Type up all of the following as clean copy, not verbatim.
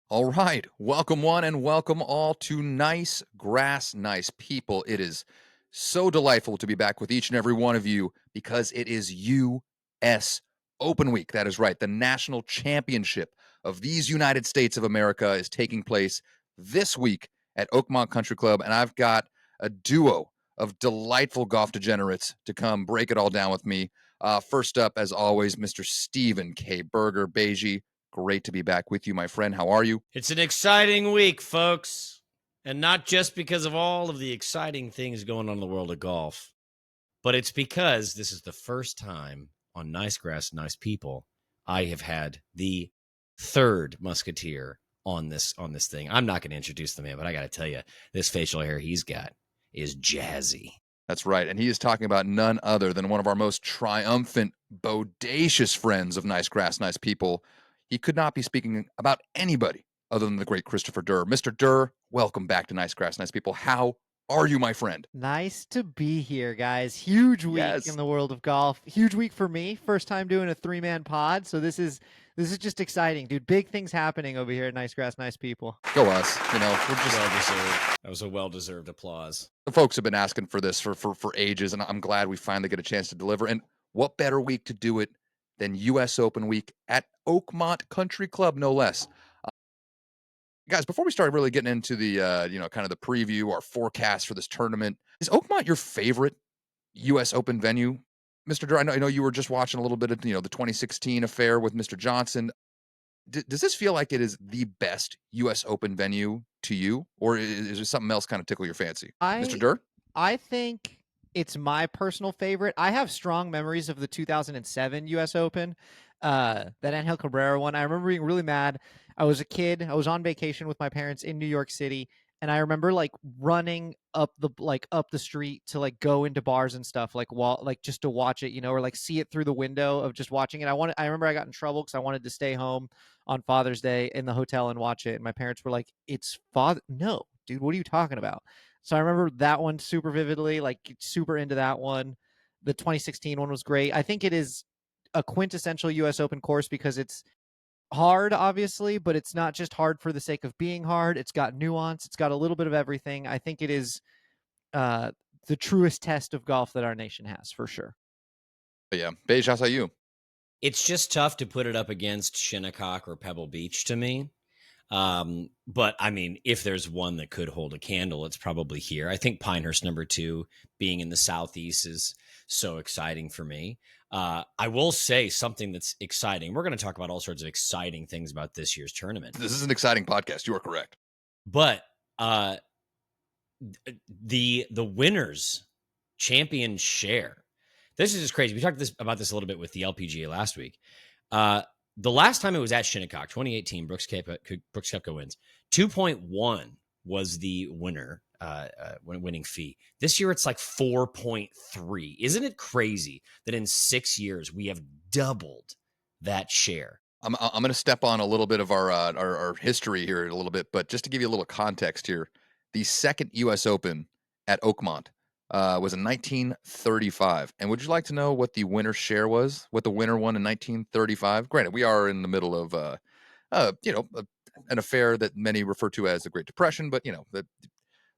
All right. Welcome, one, and welcome all to Nice Grass, Nice People. It is so delightful to be back with each and every one of you because it is U.S. Open Week. That is right. The national championship of these United States of America is taking place this week at Oakmont Country Club, and I've got a duo of delightful golf degenerates to come break it all down with me. First up, as always, Mr. Stephen K. Berger, Beige. Great to be back with you, my friend. How are you? It's an exciting week, folks. And not just because of all of the exciting things going on in the world of golf, but it's because this is the first time on Nice Grass, Nice People, I have had the third musketeer on this thing. I'm not going to introduce the man, but I got to tell you, this facial hair he's got is jazzy. That's right. And he is talking about none other than one of our most triumphant, bodacious friends of Nice Grass, Nice People. He could not be speaking about anybody other than the great Christopher Derr. Mr. Derr, welcome back to Nice Grass, Nice People. How are you, my friend? Nice to be here, guys. Huge week in Yes. the world of golf. Huge week for me. First time doing a three-man pod, so this is just exciting, dude. Big things happening over here at Nice Grass, Nice People. Go us. We're just Well-deserved. That was a well-deserved applause. the folks have been asking for this for ages, and I'm glad we finally get a chance to deliver. And what better week to do it than US Open week at Oakmont Country Club, no less. Guys, before we start really getting into the kind of the preview or forecast for this tournament, is Oakmont your favorite US Open venue? Mr. Derr, I know you were just watching a little bit of the 2016 affair with Mr. Johnson. Does this feel like it is the best US Open venue to you, or is there something else kind of tickle your fancy? Mr. I Derr? I think it's my personal favorite. I have strong memories of the 2007 US Open, that Angel Cabrera one. I remember being really mad. I was a kid. I was on vacation with my parents in New York City, and I remember like running up the street to like go into bars and stuff like just to watch it, or like see it through the window of just watching it. I remember I got in trouble because I wanted to stay home on Father's Day in the hotel and watch it, and my parents were like, "It's father, no, dude, what are you talking about?" So I remember that one super vividly, like super into that one. The 2016 one was great. I think it is a quintessential US Open course because it's hard, obviously, but it's not just hard for the sake of being hard. It's got nuance. It's got a little bit of everything. I think it is uh, the truest test of golf that our nation has, for sure. But yeah, Beige, how about you? It's just tough to put it up against Shinnecock or Pebble Beach to me. But I mean, if there's one that could hold a candle, it's probably here. I think Pinehurst #2 being in the Southeast is so exciting for me. I will say something that's exciting. We're going to talk about all sorts of exciting things about this year's tournament. This is an exciting podcast. You are correct. But the winners champion share. This is just crazy. We talked about this a little bit with the LPGA last week. The last time it was at Shinnecock, 2018, Brooks Koepka wins. 2.1 was the winning fee. This year, it's like 4.3. Isn't it crazy that in 6 years we have doubled that share? I'm going to step on a little bit of our history here a little bit, but just to give you a little context here, the second U.S. Open at Oakmont was in 1935. And would you like to know what the winner's share was? What the winner won in 1935? Granted, we are in the middle of an affair that many refer to as the Great Depression, but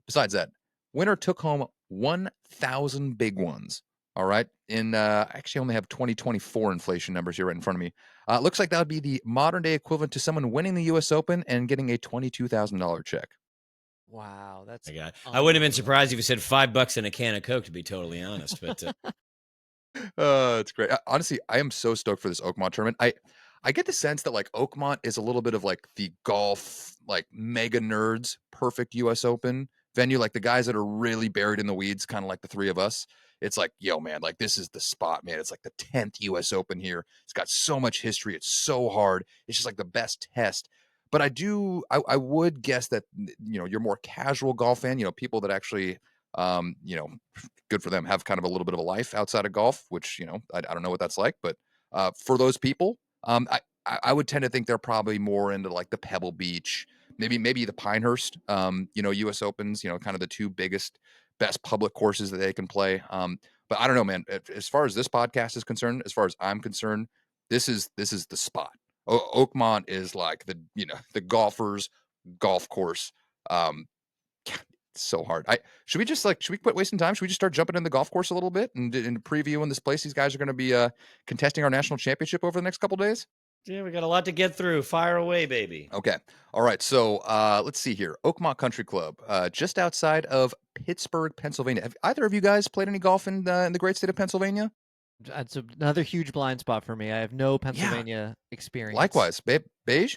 besides that, winner took home 1,000 big ones. All right. I actually only have 2024 inflation numbers here right in front of me. Looks like that would be the modern day equivalent to someone winning the U.S. Open and getting a $22,000 check. Wow, that's I wouldn't have been surprised if you said $5 and a can of Coke, to be totally honest. But It's great. Honestly, I am so stoked for this Oakmont tournament. I get the sense that like Oakmont is a little bit of like the golf, like mega nerds, perfect US Open venue. Like the guys that are really buried in the weeds, kind of like the three of us. It's like, yo, man, like this is the spot, man. It's like the 10th US Open here. It's got so much history. It's so hard. It's just like the best test. But I would guess that, you're more casual golf fan, people that actually, good for them, have kind of a little bit of a life outside of golf, which, I don't know what that's like. But for those people, I would tend to think they're probably more into like the Pebble Beach, maybe the Pinehurst, US Opens, kind of the two biggest, best public courses that they can play. But I don't know, man, as far as this podcast is concerned, as far as I'm concerned, this is the spot. Oakmont is like the golfers' golf course. Um, it's so hard. Should we quit wasting time? Should we just start jumping in the golf course a little bit and previewing this place? These guys are going to be contesting our national championship over the next couple days. Yeah, we got a lot to get through. Fire away, baby. Okay. All right. So let's see here. Oakmont Country Club, just outside of Pittsburgh, Pennsylvania. Have either of you guys played any golf in the great state of Pennsylvania? That's another huge blind spot for me. I have no Yeah. Pennsylvania experience. Likewise, Beige.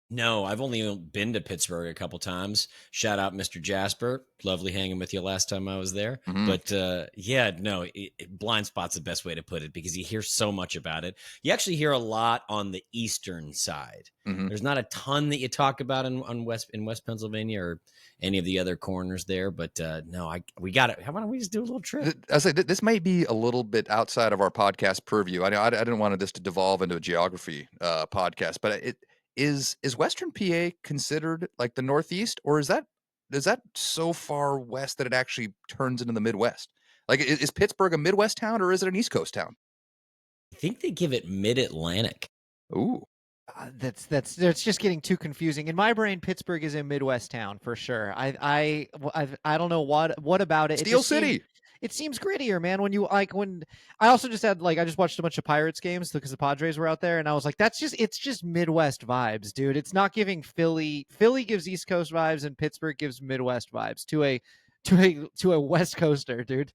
No, I've only been to Pittsburgh a couple times. Shout out Mr. Jasper. Lovely hanging with you last time I was there. Mhm. But yeah, no, blind spot's the best way to put it because you hear so much about it. You actually hear a lot on the eastern side. Mhm. There's not a ton that you talk about in West Pennsylvania or any of the other corners there. But no, we got it. How about we just do a little trip? I say this might be a little bit outside of our podcast purview. I didn't want this to devolve into a geography podcast, but is Western PA considered like the Northeast, or is that so far west that it actually turns into the Midwest? Like, is Pittsburgh a Midwest town or is it an East Coast town? I think they give it Mid-Atlantic. Ooh, That's just getting too confusing. In my brain, Pittsburgh is a Midwest town for sure. I don't know what about it. Steel City. It seems grittier, man. When I also just had I just watched a bunch of Pirates games because the Padres were out there, and I was like, it's just Midwest vibes, dude. It's not giving Philly. Philly gives East Coast vibes, and Pittsburgh gives Midwest vibes to a West Coaster, dude.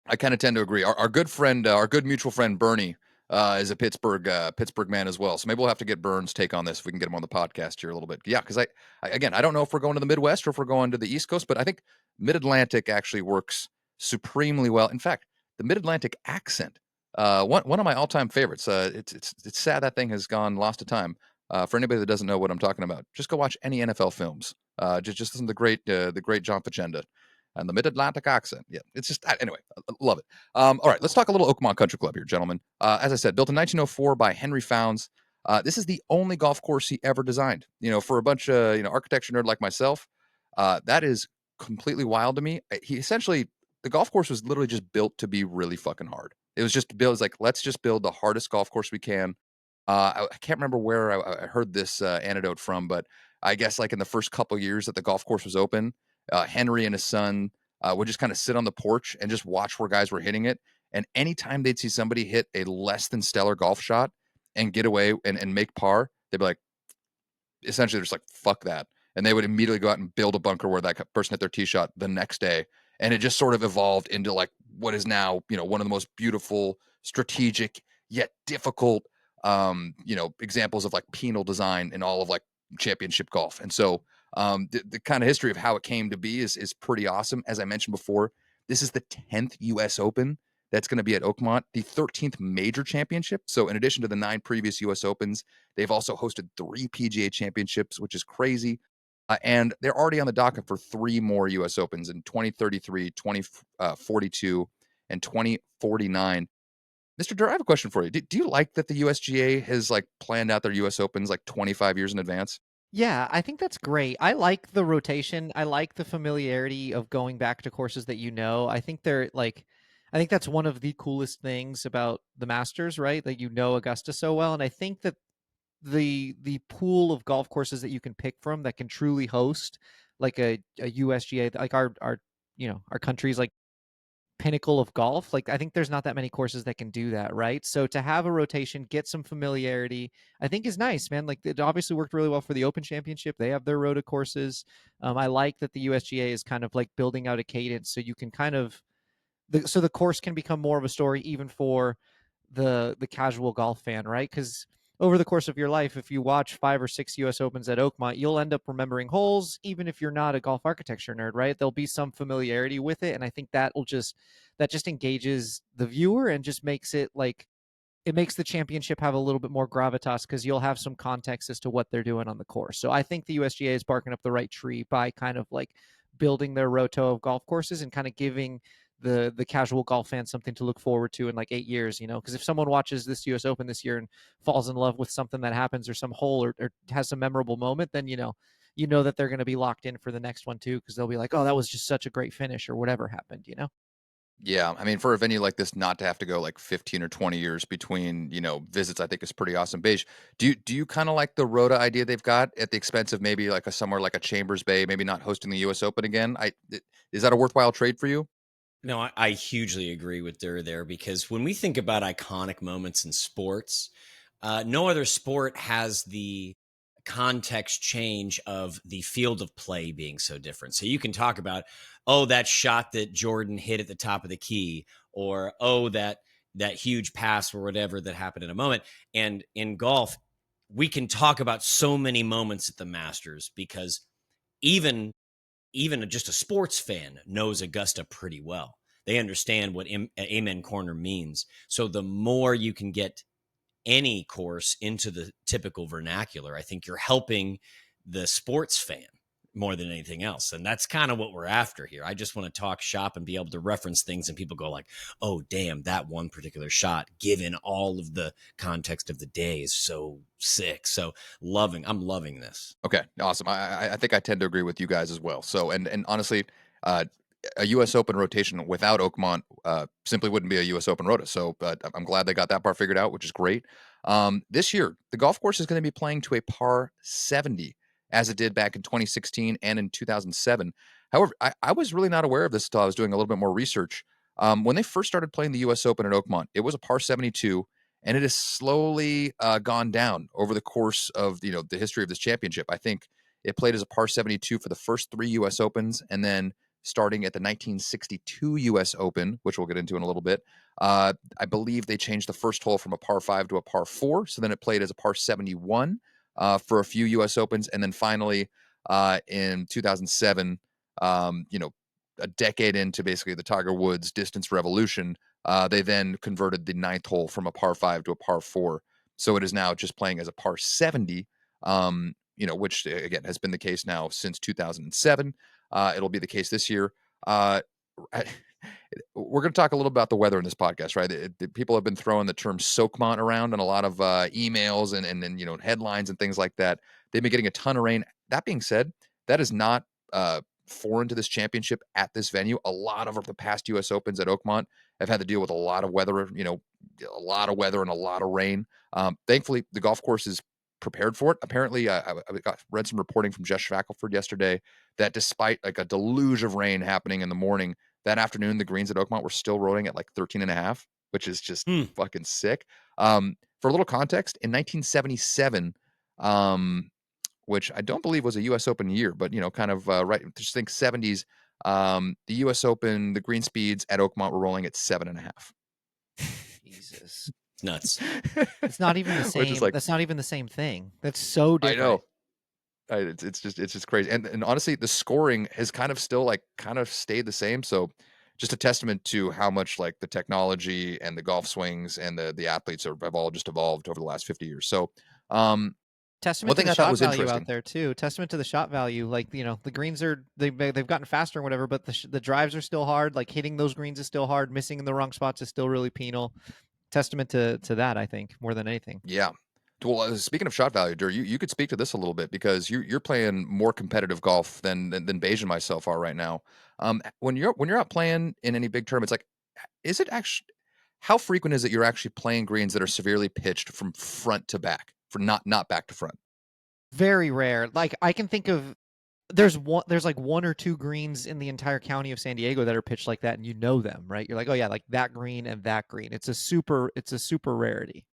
I kind of tend to agree. Our good friend, our good mutual friend Bernie, is a Pittsburgh man as well. So maybe we'll have to get Burns' take on this if we can get him on the podcast here a little bit. Yeah, because I don't know if we're going to the Midwest or if we're going to the East Coast, but I think Mid Atlantic actually works supremely well. In fact, the Mid Atlantic accent, one of my all time favorites. It's sad that thing has gone lost to time. For anybody that doesn't know what I'm talking about, just go watch any NFL films. Just listen to the great John Facenda and the Mid Atlantic accent. Yeah, it's just anyway. I love it. All right, let's talk a little Oakmont Country Club here, gentlemen. As I said, built in 1904 by Henry Founds. This is the only golf course he ever designed. For a bunch of architecture nerd like myself, that is completely wild to me. He essentially the golf course was literally just built to be really fucking hard. It was just built. Like, let's just build the hardest golf course we can. I can't remember where I heard this anecdote from, but I guess like in the first couple years that the golf course was open, Henry and his son would just kind of sit on the porch and just watch where guys were hitting it. And anytime they'd see somebody hit a less than stellar golf shot and get away and make par, they'd be like, essentially, they're just like, fuck that. And they would immediately go out and build a bunker where that person hit their tee shot the next day. And it just sort of evolved into like what is now, one of the most beautiful, strategic, yet difficult, examples of like penal design in all of like championship golf. And so the kind of history of how it came to be is pretty awesome. As I mentioned before, this is the 10th US Open that's going to be at Oakmont, the 13th major championship. So in addition to the 9 previous US Opens, they've also hosted 3 PGA championships, which is crazy. And they're already on the docket for 3 more US Opens in 2033, 2042, and 2049. Mr. Derr, I have a question for you. Do you like that the USGA has like planned out their US Opens like 25 years in advance? Yeah, I think that's great. I like the rotation. I like the familiarity of going back to courses that you know. I think that's one of the coolest things about the Masters, right? That you know Augusta so well. And I think that the pool of golf courses that you can pick from that can truly host like a USGA, like our our country's like pinnacle of golf. Like, I think there's not that many courses that can do that, right? So to have a rotation, get some familiarity, I think is nice, man. Like, it obviously worked really well for the Open Championship. They have their rota courses. I like that the USGA is kind of like building out a cadence so you can kind of so the course can become more of a story even for the casual golf fan, right? Because over the course of your life, if you watch 5 or 6 U.S. Opens at Oakmont, you'll end up remembering holes, even if you're not a golf architecture nerd, right? There'll be some familiarity with it, and I think that just engages the viewer and just makes it like it makes the championship have a little bit more gravitas because you'll have some context as to what they're doing on the course. So I think the USGA is barking up the right tree by kind of like building their roto of golf courses and kind of giving the casual golf fan something to look forward to in like 8 years, because if someone watches this US Open this year and falls in love with something that happens or some hole or has some memorable moment, then you know that they're going to be locked in for the next one too, because they'll be like, oh, that was just such a great finish or whatever happened. Yeah, I mean, for a venue like this, not to have to go like 15 or 20 years between, visits, I think is pretty awesome. Beige, do you kind of like the Rhoda idea they've got at the expense of maybe like a somewhere like a Chambers Bay, maybe not hosting the U.S. Open again? Is that a worthwhile trade for you? No, I hugely agree with Derr there, because when we think about iconic moments in sports, no other sport has the context change of the field of play being so different. So you can talk about, oh, that shot that Jordan hit at the top of the key, or oh, that huge pass or whatever that happened in a moment. And in golf, we can talk about so many moments at the Masters, because even just a sports fan knows Augusta pretty well. They understand what Amen Corner means. So the more you can get any course into the typical vernacular, I think you're helping the sports fan more than anything else. And that's kind of what we're after here. I just want to talk shop and be able to reference things and people go like, oh, damn, that one particular shot, given all of the context of the day, is so sick. So I'm loving this. Okay, awesome. I think I tend to agree with you guys as well. So, and honestly, uh, a U.S. Open rotation without Oakmont simply wouldn't be a U.S. Open rota. So, I'm glad they got that part figured out, which is great. This year, the golf course is going to be playing to a par 70, as it did back in 2016 and in 2007. However, I was really not aware of this until I was doing a little bit more research. When they first started playing the U.S. Open at Oakmont, it was a par 72, and it has slowly gone down over the course of the history of this championship. I think it played as a par 72 for the first 3 U.S. Opens, and then starting at the 1962 U.S. Open, which we'll get into in a little bit, I believe they changed the first hole from a par 5 to a par 4. So then it played as a par 71 for a few U.S. Opens, and then finally in 2007, a decade into basically the Tiger Woods distance revolution, they then converted the ninth hole from a par 5 to a par 4. So it is now just playing as a par 70, which again has been the case now since 2007. It'll be the case this year. We're going to talk a little about the weather in this podcast, right? People have been throwing the term Soakmont around in a lot of emails and headlines and things like that. They've been getting a ton of rain. That being said, that is not foreign to this championship at this venue. A lot of the past U.S. Opens at Oakmont have had to deal with a lot of weather, a lot of weather and a lot of rain. Thankfully, the golf course is prepared for it. Apparently, I read some reporting from Jess Shackelford yesterday that despite like a deluge of rain happening in the morning, that afternoon, the greens at Oakmont were still rolling at like 13 and a half, which is just fucking sick. For a little context, in 1977, which I don't believe was a U.S. Open year, but kind of right. Just think 70s. The U.S. Open, the green speeds at Oakmont were rolling at 7.5. Jesus, Nuts. it's not even the Which is same. like, That's not even the same thing. That's so I different. know. It's just crazy, and honestly, the scoring has kind of still kind of stayed the same. So, just a testament to how much like the technology and the golf swings and the athletes have all just evolved over the last 50 years. So, one Testament to thing the I thought shot was value out interesting. there too. Testament to the shot value. Like the greens are they've gotten faster and whatever, but the drives are still hard. Like hitting those greens is still hard. Missing in the wrong spots is still really penal. Testament to that, I think, more than anything. Yeah. Well, speaking of shot value, Dur, you could speak to this a little bit because you're playing more competitive golf than Beige and myself are right now. When you're out playing in any big tournaments, like, is it actually how frequent is it you're actually playing greens that are severely pitched from front to back, for not back to front? Very rare. Like I can think of there's like one or two greens in the entire county of San Diego that are pitched like that, and you know them, right? You're like, oh yeah, like that green and that green. It's a super rarity.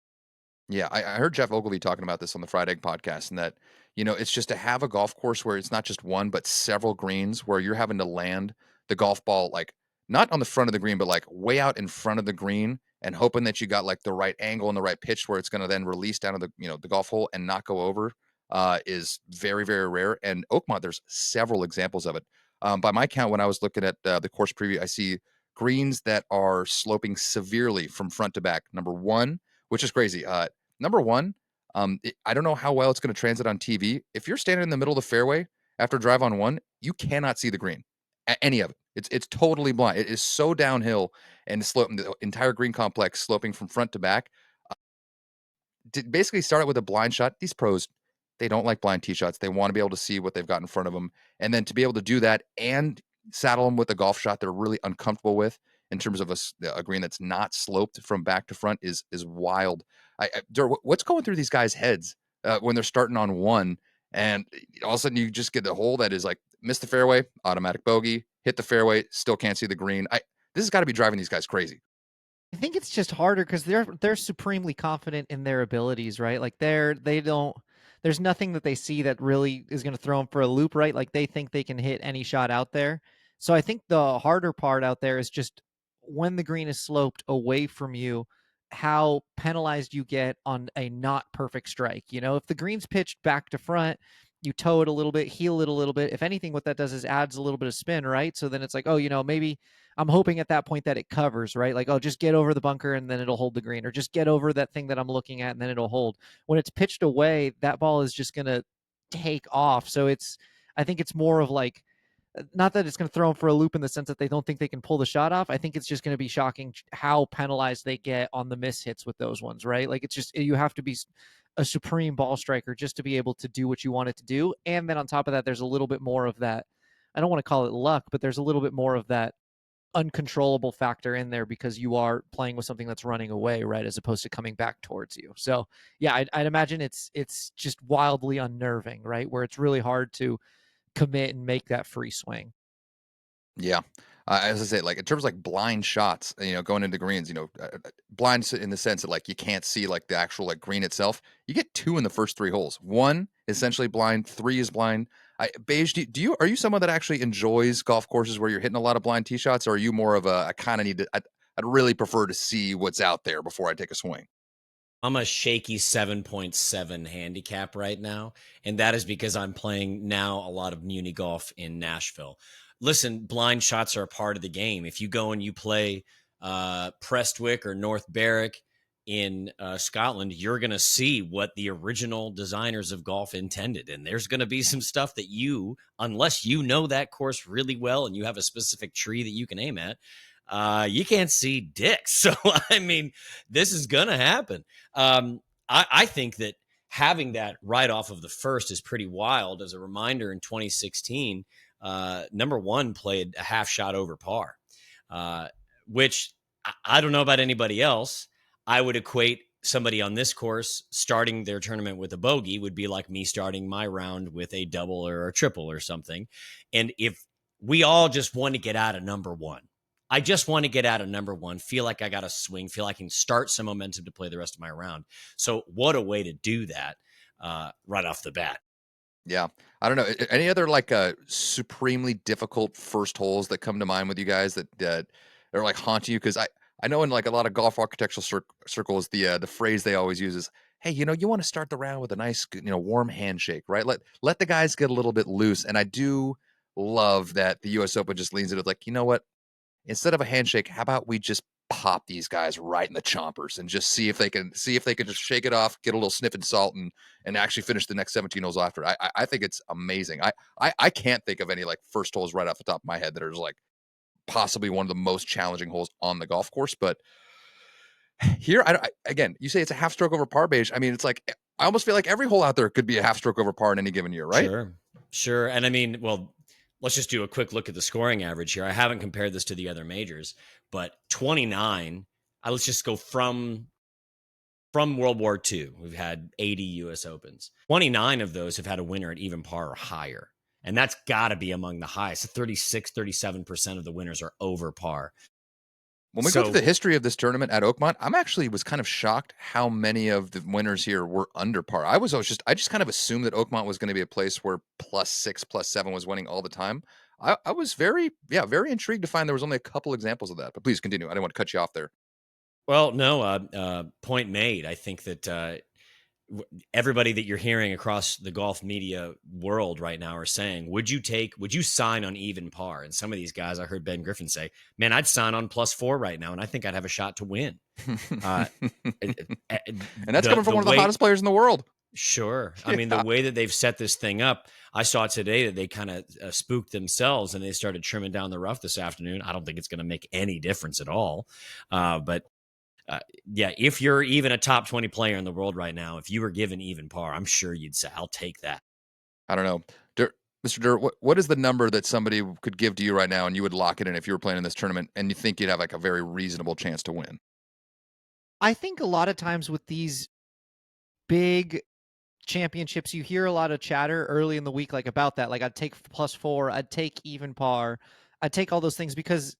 Yeah, I heard Jeff Ogilvy talking about this on the Fried Egg podcast, and that it's just to have a golf course where it's not just one but several greens where you're having to land the golf ball like not on the front of the green, but like way out in front of the green, and hoping that you got like the right angle and the right pitch where it's going to then release down to the golf hole and not go over. Is very very rare. And Oakmont, there's several examples of it. By my count, when I was looking at the course preview, I see greens that are sloping severely from front to back. Number one, which is crazy. Number one, I don't know how well it's going to transit on TV. If you're standing in the middle of the fairway after drive on one, you cannot see the green, any of it. It's totally blind. It is so downhill and sloping the entire green complex sloping from front to back. To basically start it with a blind shot. These pros, they don't like blind tee shots. They want to be able to see what they've got in front of them, and then to be able to do that and saddle them with a golf shot they're really uncomfortable with, in terms of a green that's not sloped from back to front is wild. Derr, what's going through these guys' heads when they're starting on one, and all of a sudden you just get the hole that is like miss the fairway, automatic bogey, hit the fairway, still can't see the green. This has got to be driving these guys crazy. I think it's just harder because they're supremely confident in their abilities, right? Like they don't. There's nothing that they see that really is going to throw them for a loop, right? Like they think they can hit any shot out there. So I think the harder part out there is just when the green is sloped away from you, how penalized you get on a not perfect strike. You know, if the green's pitched back to front, you toe it a little bit, heel it a little bit. If anything, what that does is adds a little bit of spin, right? So then it's like, oh, maybe I'm hoping at that point that it covers, right? Like, oh, just get over the bunker and then it'll hold the green, or just get over that thing that I'm looking at and then it'll hold. When it's pitched away, that ball is just going to take off. So I think it's more of like, not that it's going to throw them for a loop in the sense that they don't think they can pull the shot off. I think it's just going to be shocking how penalized they get on the miss hits with those ones, right? Like it's just, you have to be a supreme ball striker just to be able to do what you want it to do. And then on top of that, there's a little bit more of that. I don't want to call it luck, but there's a little bit more of that uncontrollable factor in there because you are playing with something that's running away, right, as opposed to coming back towards you. So yeah, I'd imagine it's just wildly unnerving, right, where it's really hard to commit and make that free swing. Yeah. As I say, like in terms of like blind shots, going into greens, blind in the sense that like you can't see like the actual like green itself. You get two in the first three holes. One essentially blind, three is blind. Beige, are you someone that actually enjoys golf courses where you're hitting a lot of blind tee shots, or are you more of I kind of need to? I'd really prefer to see what's out there before I take a swing. I'm a shaky 7.7 handicap right now, and that is because I'm playing now a lot of muni golf in Nashville. Listen, blind shots are a part of the game. If you go and you play Prestwick or North Berwick in Scotland, you're going to see what the original designers of golf intended. And there's going to be some stuff that unless you know that course really well and you have a specific tree that you can aim at, you can't see dicks. So, I mean, this is going to happen. I think that having that right off of the first is pretty wild. As a reminder, in 2016, number one played a half shot over par, which I don't know about anybody else. I would equate somebody on this course starting their tournament with a bogey would be like me starting my round with a double or a triple or something. And if we all just want to get out of number one, I just want to get out of number one, feel like I got a swing, feel like I can start some momentum to play the rest of my round. So what a way to do that right off the bat. Yeah. I don't know. Any other like supremely difficult first holes that come to mind with you guys that are like haunting you? Because I know in like a lot of golf architectural circles, the phrase they always use is, "Hey, you want to start the round with a nice, warm handshake, right? Let the guys get a little bit loose." And I do love that the U.S. Open just leans into like, you know what? Instead of a handshake, how about we just pop these guys right in the chompers and just see if they can just shake it off, get a little sniff and salt, and actually finish the next 17 holes after. I think it's amazing. I can't think of any like first holes right off the top of my head that are like possibly one of the most challenging holes on the golf course. But here, again, you say it's a half stroke over par, Beige. I mean, it's like I almost feel like every hole out there could be a half stroke over par in any given year, right? Sure. And I mean, well, let's just do a quick look at the scoring average here. I haven't compared this to the other majors, but 29, let's just go from World War II. We've had 80 U.S. Opens. 29 of those have had a winner at even par or higher. And that's got to be among the highest. 36, 37% of the winners are over par. When we go through the history of this tournament at Oakmont, was kind of shocked how many of the winners here were under par. I just kind of assumed that Oakmont was going to be a place where +6, +7 was winning all the time. I was very intrigued to find there was only a couple examples of that. But please continue. I didn't want to cut you off there. Well, no, point made. I think that everybody that you're hearing across the golf media world right now are saying, would you sign on even par? And some of these guys, I heard Ben Griffin say, man, I'd sign on +4 right now. And I think I'd have a shot to win. And that's coming from one of the hottest players in the world. Sure. I mean, the way that they've set this thing up, I saw today that they kind of spooked themselves and they started trimming down the rough this afternoon. I don't think it's going to make any difference at all. But yeah, if you're even a top 20 player in the world right now, if you were given even par, I'm sure you'd say, I'll take that. I don't know. Mr. Derr, what is the number that somebody could give to you right now and you would lock it in if you were playing in this tournament and you think you'd have like a very reasonable chance to win? I think a lot of times with these big championships, you hear a lot of chatter early in the week, like about that. Like I'd take +4, I'd take even par, I'd take all those things because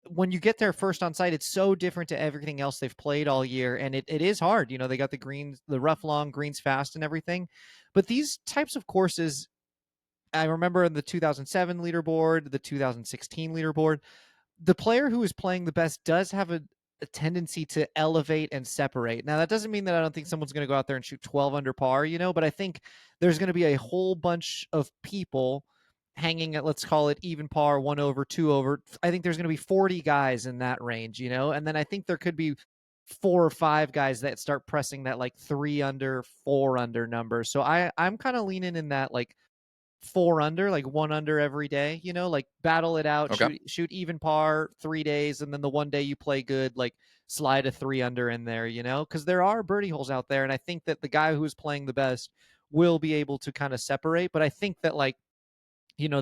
when you get there first on site, it's so different to everything else they've played all year. And it is hard. You know, they got the greens, the rough long, greens fast and everything. But these types of courses, I remember in the 2007 leaderboard, the 2016 leaderboard, the player who is playing the best does have a tendency to elevate and separate. Now, that doesn't mean that I don't think someone's going to go out there and shoot 12 under par, you know, but I think there's going to be a whole bunch of people hanging at, let's call it even par, 1 over, 2 over. I think there's going to be 40 guys in that range, you know, and then I think there could be 4 or 5 guys that start pressing that like 3 under, 4 under number. So I'm kind of leaning in that like 4 under, like 1 under every day, you know, like battle it out, Okay. shoot even par 3 days, and then the one day you play good, like slide a 3 under in there, you know, because there are birdie holes out there, and I think that the guy who is playing the best will be able to kind of separate. But I think that like, you know,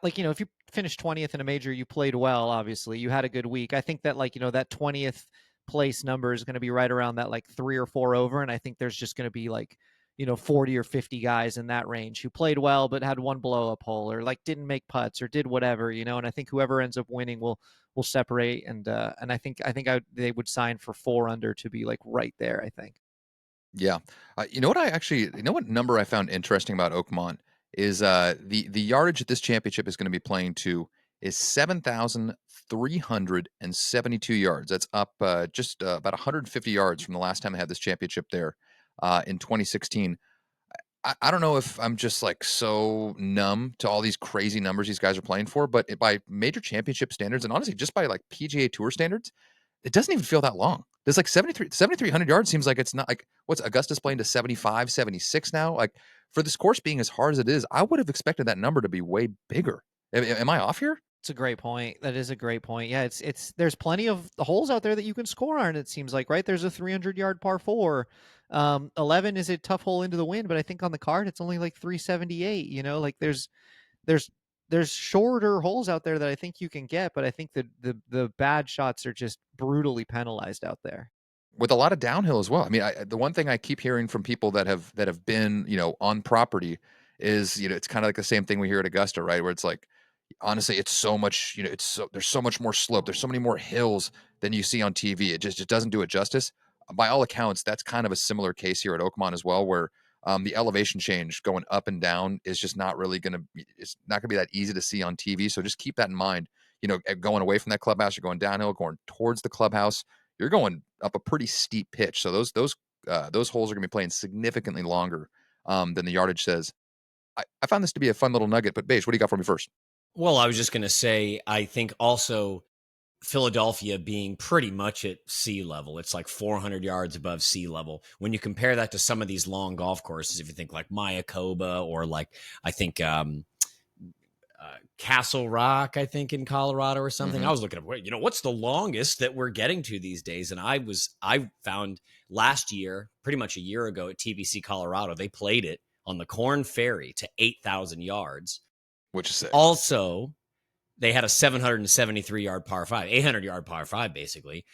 like, you know, if you finished 20th in a major, you played well, obviously you had a good week. I think that like, you know, that 20th place number is going to be right around that like 3 or 4 over, and I think there's just going to be like, you know, 40 or 50 guys in that range who played well but had one blow up hole or like didn't make putts or did whatever, you know, and I think whoever ends up winning will separate. And they would sign for 4 under to be like right there, I think. Yeah. You know what number I found interesting about Oakmont is the yardage that this championship is going to be playing to is 7,372 yards. That's up just about 150 yards from the last time they had this championship there in 2016. I don't know if I'm just like so numb to all these crazy numbers these guys are playing for, but by major championship standards and honestly just by like PGA Tour standards, it doesn't even feel that long. There's like 7,300 yards seems like it's not like what's Augusta's playing to 75, 76 now. Like for this course being as hard as it is, I would have expected that number to be way bigger. Am I off here? It's a great point. That is a great point. Yeah, it's there's plenty of holes out there that you can score on. It seems like, right? There's a 300-yard par 4. 11 is a tough hole into the wind, but I think on the card it's only like 378. You know, like there's there's shorter holes out there that I think you can get, but I think that the bad shots are just brutally penalized out there. With a lot of downhill as well. I mean, the one thing I keep hearing from people that have been, on property is, it's kind of like the same thing we hear at Augusta, right? Where it's like, honestly, it's so much, there's so much more slope. There's so many more hills than you see on TV. It just doesn't do it justice. By all accounts, that's kind of a similar case here at Oakmont as well, where the elevation change going up and down is just not really going to, it's not going to be that easy to see on TV. So just keep that in mind. Going away from that clubhouse, you're going downhill, going towards the clubhouse, you're going up a pretty steep pitch. So those holes are going to be playing significantly longer than the yardage says. I found this to be a fun little nugget. But Beige, what do you got for me first? Well, I was just going to say, I think also Philadelphia being pretty much at sea level. It's like 400 yards above sea level. When you compare that to some of these long golf courses, if you think like Mayakoba or like, I think, Castle Rock, I think in Colorado or something. Mm-hmm. I was looking up, what's the longest that we're getting to these days? And I found last year, pretty much a year ago at TBC Colorado, they played it on the Corn Ferry to 8,000 yards. Which is sick. Also, they had a 773 yard par 5, 800 yard par 5, basically.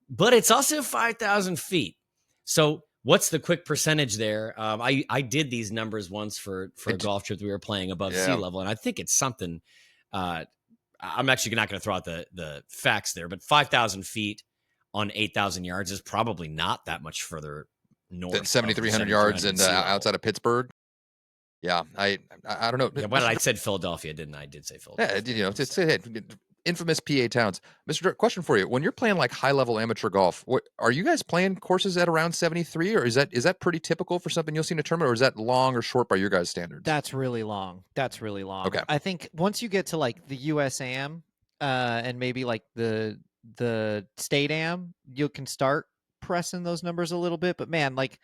But it's also 5,000 feet. So what's the quick percentage there? I did these numbers once for a golf trip we were playing above sea level, and I think it's something. I'm actually not going to throw out the facts there, but 5,000 feet on 8,000 yards is probably not that much further north. Than 7,300 yards and outside of Pittsburgh. Yeah, I don't know. Yeah, I said Philadelphia, didn't I? I did say Philadelphia. Yeah, it's infamous PA towns. Mr. Dirk, question for you: when you're playing like high level amateur golf, what are you guys playing courses at around 73, or is that pretty typical for something you'll see in a tournament, or is that long or short by your guys' standards? That's really long. Okay. I think once you get to like the USAM and maybe like the state am, you can start pressing those numbers a little bit. But man, like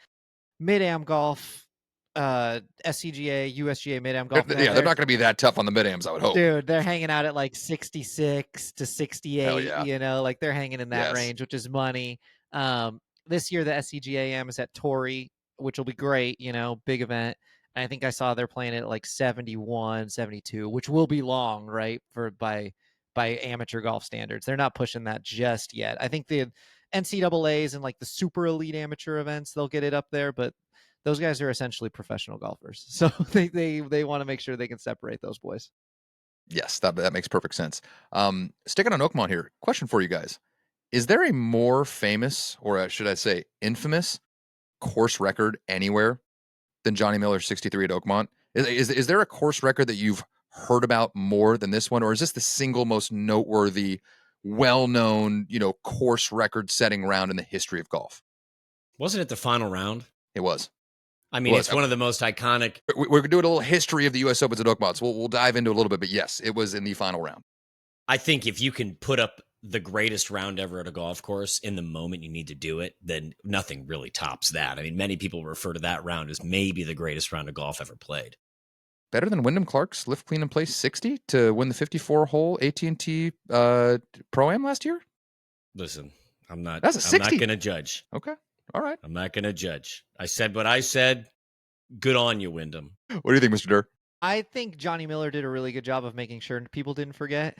mid-am golf, SCGA, USGA mid-am golf. Yeah, they're not going to be that tough on the mid-ams, I would hope. Dude, they're hanging out at like 66 to 68, yeah. Like they're hanging in that range, which is money. This year, the SCGAM is at Torrey, which will be great, big event. And I think I saw they're playing it at like 71, 72, which will be long, right? By amateur golf standards. They're not pushing that just yet. I think the NCAAs and like the super elite amateur events, they'll get it up there, but those guys are essentially professional golfers. So they want to make sure they can separate those boys. Yes, that makes perfect sense. Sticking on Oakmont here, question for you guys. Is there a more famous, or should I say infamous, course record anywhere than Johnny Miller's 63 at Oakmont? Is there a course record that you've heard about more than this one, or is this the single most noteworthy, well-known, course record-setting round in the history of golf? Wasn't it the final round? It was. I mean, it's one of the most iconic. We're doing a little history of the U.S. Opens at Oakmont, so we'll dive into a little bit. But yes, it was in the final round. I think if you can put up the greatest round ever at a golf course in the moment you need to do it, then nothing really tops that. I mean, many people refer to that round as maybe the greatest round of golf ever played. Better than Wyndham Clark's lift, clean, and play 60 to win the 54-hole AT&T Pro-Am last year? Listen, I'm not That's a 60. I'm not going to judge. Okay. All right. I'm not going to judge. I said what I said. Good on you, Wyndham. What do you think, Mr. Derr? I think Johnny Miller did a really good job of making sure people didn't forget.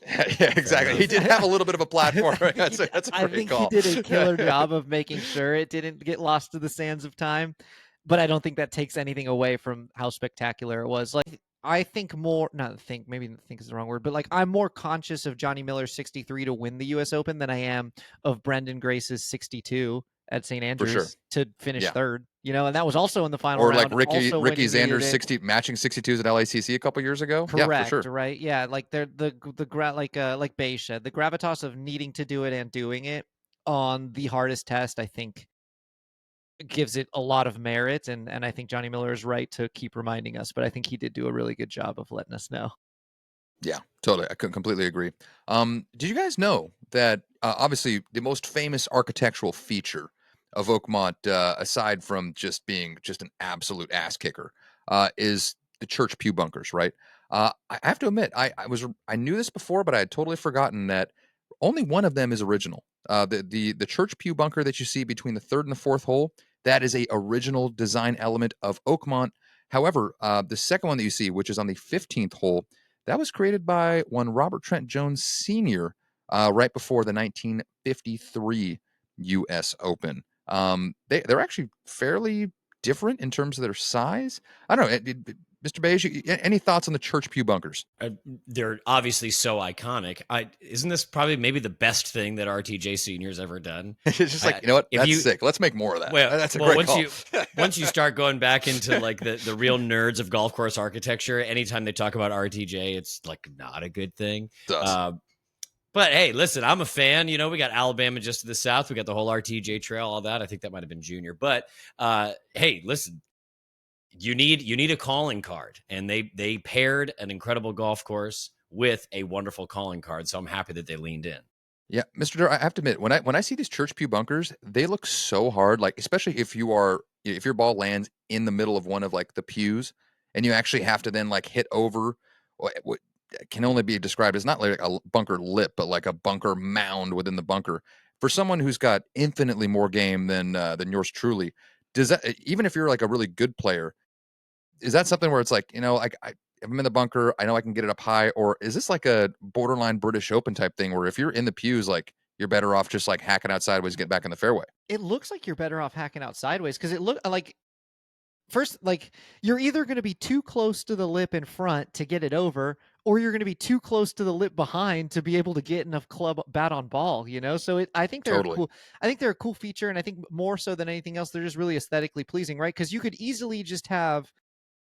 Yeah, exactly. He did have a little bit of a platform. That's a great I think call. he did a killer job of making sure it didn't get lost to the sands of time. But I don't think that takes anything away from how spectacular it was. Like, I think more, not think, maybe think is the wrong word, but like I'm more conscious of Johnny Miller's 63 to win the U.S. Open than I am of Brendan Grace's 62 at St. Andrews to finish third. And that was also in the final round. Or like Ricky Xander's 60 matching 62s at LACC a couple years ago. Correct, yeah, for sure. Right? Yeah, like like Beige said, the gravitas of needing to do it and doing it on the hardest test, I think, gives it a lot of merit, and I think Johnny Miller is right to keep reminding us, but I think he did do a really good job of letting us know. Yeah, totally. I completely agree. Did you guys know that obviously the most famous architectural feature of Oakmont, aside from just being just an absolute ass kicker, is the church pew bunkers, right? I have to admit, I knew this before, but I had totally forgotten that only one of them is original. The church pew bunker that you see between the third and the fourth hole, that is a original design element of Oakmont. However, the second one that you see, which is on the 15th hole, that was created by one Robert Trent Jones Sr. Right before the 1953 U.S. Open. They're actually fairly different in terms of their size. I don't know, Mr. Beige, any thoughts on the church pew bunkers? They're obviously so iconic. Isn't this probably maybe the best thing that RTJ Senior's ever done? It's just like, you know what? That's sick. Let's make more of that. Well, that's a great call. Once you start going back into like the real nerds of golf course architecture, anytime they talk about RTJ, it's like not a good thing. But hey, listen, I'm a fan. We got Alabama just to the south. We got the whole RTJ trail, all that. I think that might have been junior. But hey, listen, you need a calling card, and they paired an incredible golf course with a wonderful calling card. So I'm happy that they leaned in. Yeah, Mr. Derr, I have to admit, when I see these church pew bunkers, they look so hard. Like, especially if your ball lands in the middle of one of like the pews, and you actually have to then like hit over what can only be described as not like a bunker lip, but like a bunker mound within the bunker. For someone who's got infinitely more game than yours truly, does that, even if you're like a really good player, is that something where it's like, if I'm in the bunker, I know I can get it up high, or is this like a borderline British Open type thing where if you're in the pews, like you're better off just like hacking out sideways, get back in the fairway? It looks like you're better off hacking out sideways because it look like first, like you're either going to be too close to the lip in front to get it over, or you're going to be too close to the lip behind to be able to get enough club bat on ball. So I think they're cool. I think they're a cool feature, and I think more so than anything else, they're just really aesthetically pleasing, right? Because you could easily just have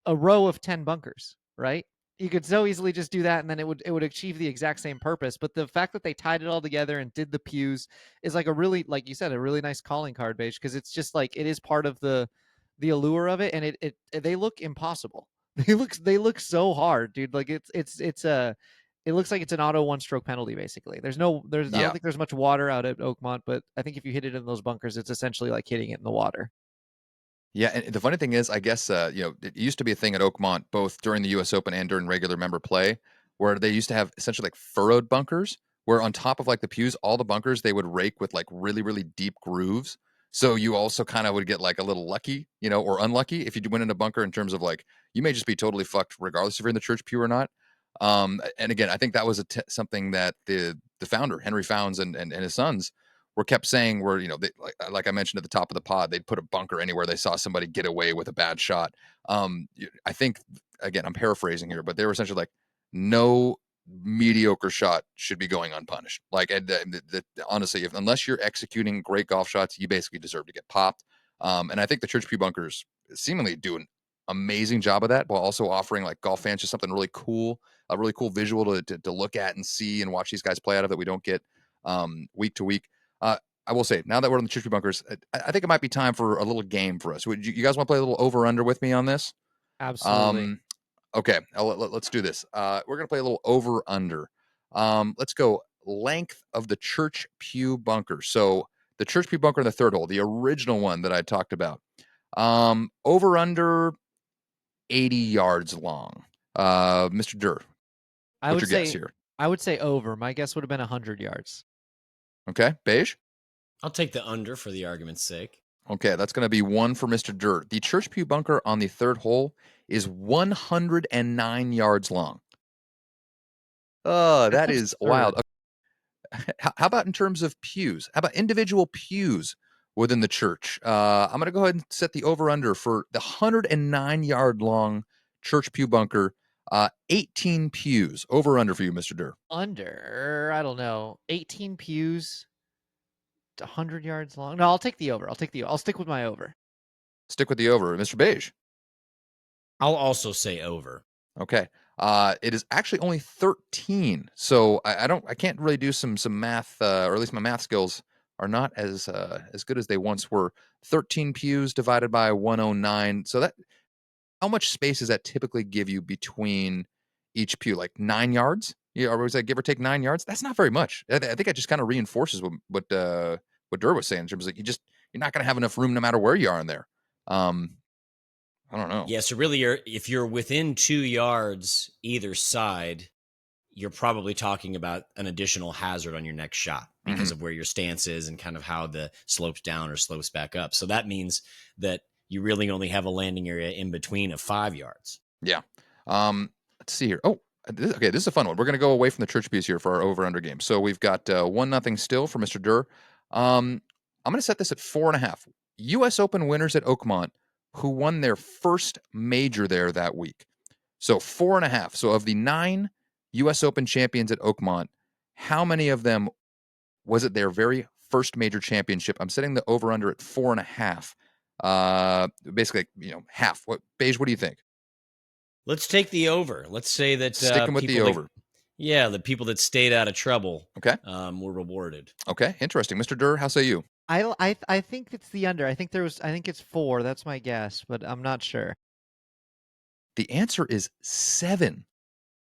a row of 10 bunkers, right? You could so easily just do that, and then it would achieve the exact same purpose. But the fact that they tied it all together and did the pews is like a really, like you said, a really nice calling card, Beige, because it's just like it is part of the allure of it, and it they look impossible. They look so hard, dude. Like it looks like it's an auto one-stroke penalty, basically. I don't think there's much water out at Oakmont, but I think if you hit it in those bunkers, it's essentially like hitting it in the water. Yeah, and the funny thing is, I guess, it used to be a thing at Oakmont, both during the U.S. Open and during regular member play, where they used to have essentially like furrowed bunkers, where on top of like the pews, all the bunkers, they would rake with like really, really deep grooves. So you also kind of would get like a little lucky, or unlucky if you went in a bunker in terms of like, you may just be totally fucked regardless if you're in the church pew or not. And again, I think that was something that the founder, Henry Founds, and his sons were kept saying where, they, like I mentioned at the top of the pod, they'd put a bunker anywhere they saw somebody get away with a bad shot. I think, again, I'm paraphrasing here, but they were essentially like, no mediocre shot should be going unpunished. Like, honestly, unless you're executing great golf shots, you basically deserve to get popped. And I think the church pew bunkers seemingly do an amazing job of that, while also offering like golf fans just something really cool, a really cool visual to look at and see and watch these guys play out of that we don't get week to week. I will say, now that we're on the church pew bunkers, I think it might be time for a little game for us. Would you guys want to play a little over under with me on this? Absolutely. Okay, let's do this. We're going to play a little over under. Let's go length of the church pew bunker. So the church pew bunker in the third hole, the original one that I talked about. Over under 80 yards long. Mr. Derr, I what's would your guess say here? I would say over. My guess would have been 100 yards. Okay, Beige? I'll take the under for the argument's sake. Okay, that's going to be one for Mr. Derr. The church pew bunker on the third hole is 109 yards long. Oh, That's that is wild. absurd. How about in terms of pews? How about individual pews within the church? I'm going to go ahead and set the over-under for the 109-yard long church pew bunker. 18 pews. Over-under for you, Mr. Derr. Under, I don't know, 18 pews, 100 yards long. No, I'll take the over. I'll stick with my over. Stick with the over. Mr. Beige. I'll also say over. Okay. It is actually only 13. So I can't really do some math, or at least my math skills are not as good as they once were. 13 pews divided by 109. So that, how much space does that typically give you between each pew? Like 9 yards? Yeah, or was that give or take 9 yards? That's not very much. I think that just kind of reinforces what Derr was saying in terms of you're not going to have enough room no matter where you are in there. I don't know. Yeah, so really, if you're within 2 yards either side, you're probably talking about an additional hazard on your next shot because of where your stance is and kind of how the slopes down or slopes back up. So that means that you really only have a landing area in between of 5 yards. Yeah. Let's see here. Oh, okay. This is a fun one. We're going to go away from the church pews here for our over under game. So we've got 1-0 still for Mr. Derr. I'm going to set this at 4.5. U.S. Open winners at Oakmont who won their first major there that week. So 4.5. So of the 9 U.S. Open champions at Oakmont, how many of them was it their very first major championship? I'm setting the over under at 4.5. Basically, half. Beige, what do you think? Let's take the over. Let's say that Sticking with the over. The people that stayed out of trouble, okay, were rewarded. Okay, interesting. Mr. Derr, how say you? I think it's the under. I think it's 4. That's my guess, but I'm not sure. The answer is 7.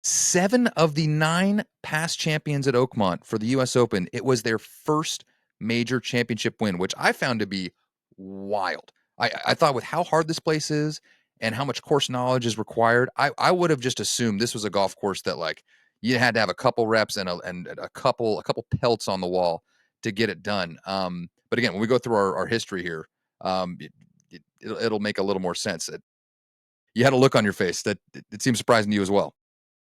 7 of the 9 past champions at Oakmont for the U.S. Open, it was their first major championship win, which I found to be wild. I thought with how hard this place is and how much course knowledge is required, I would have just assumed this was a golf course that like you had to have a couple reps and a couple pelts on the wall to get it done. But again, when we go through our history here, it'll make a little more sense. You had a look on your face that it seems surprising to you as well.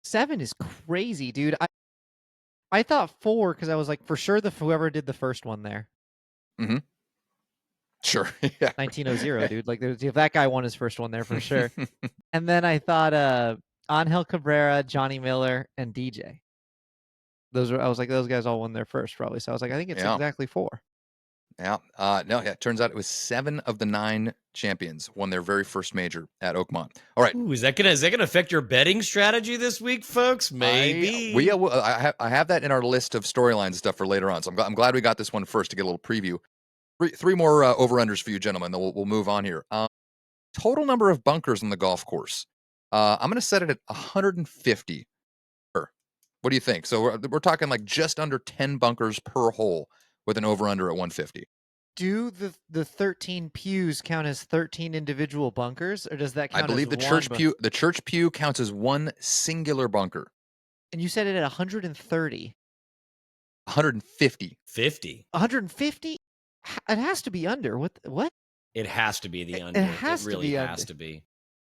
7 is crazy, dude. I thought 4 because I was like, for sure, whoever did the first one there. Mm-hmm. Sure. Yeah. 1900, dude. Like, if that guy won his first one there for sure. And then I thought Angel Cabrera, Johnny Miller, and DJ. I was like, those guys all won their first probably. So I was like, I think it's exactly 4. Yeah. No, yeah. It turns out it was 7 of the 9 champions won their very first major at Oakmont. All right. Ooh, is that gonna affect your betting strategy this week, folks? Maybe. I have that in our list of storylines and stuff for later on. So I'm glad we got this one first to get a little preview. Three more over unders for you, gentlemen. Then we'll move on here. Total number of bunkers on the golf course. I'm going to set it at 150. What do you think? So we're talking like just under 10 bunkers per hole with an over under at 150. Do the 13 pews count as 13 individual bunkers, or does that count? I believe the church pew counts as one singular bunker. And you said it at 130. 150. 50. 150? It has to be under. What? It has to be the It under. It has to really be has under. to be.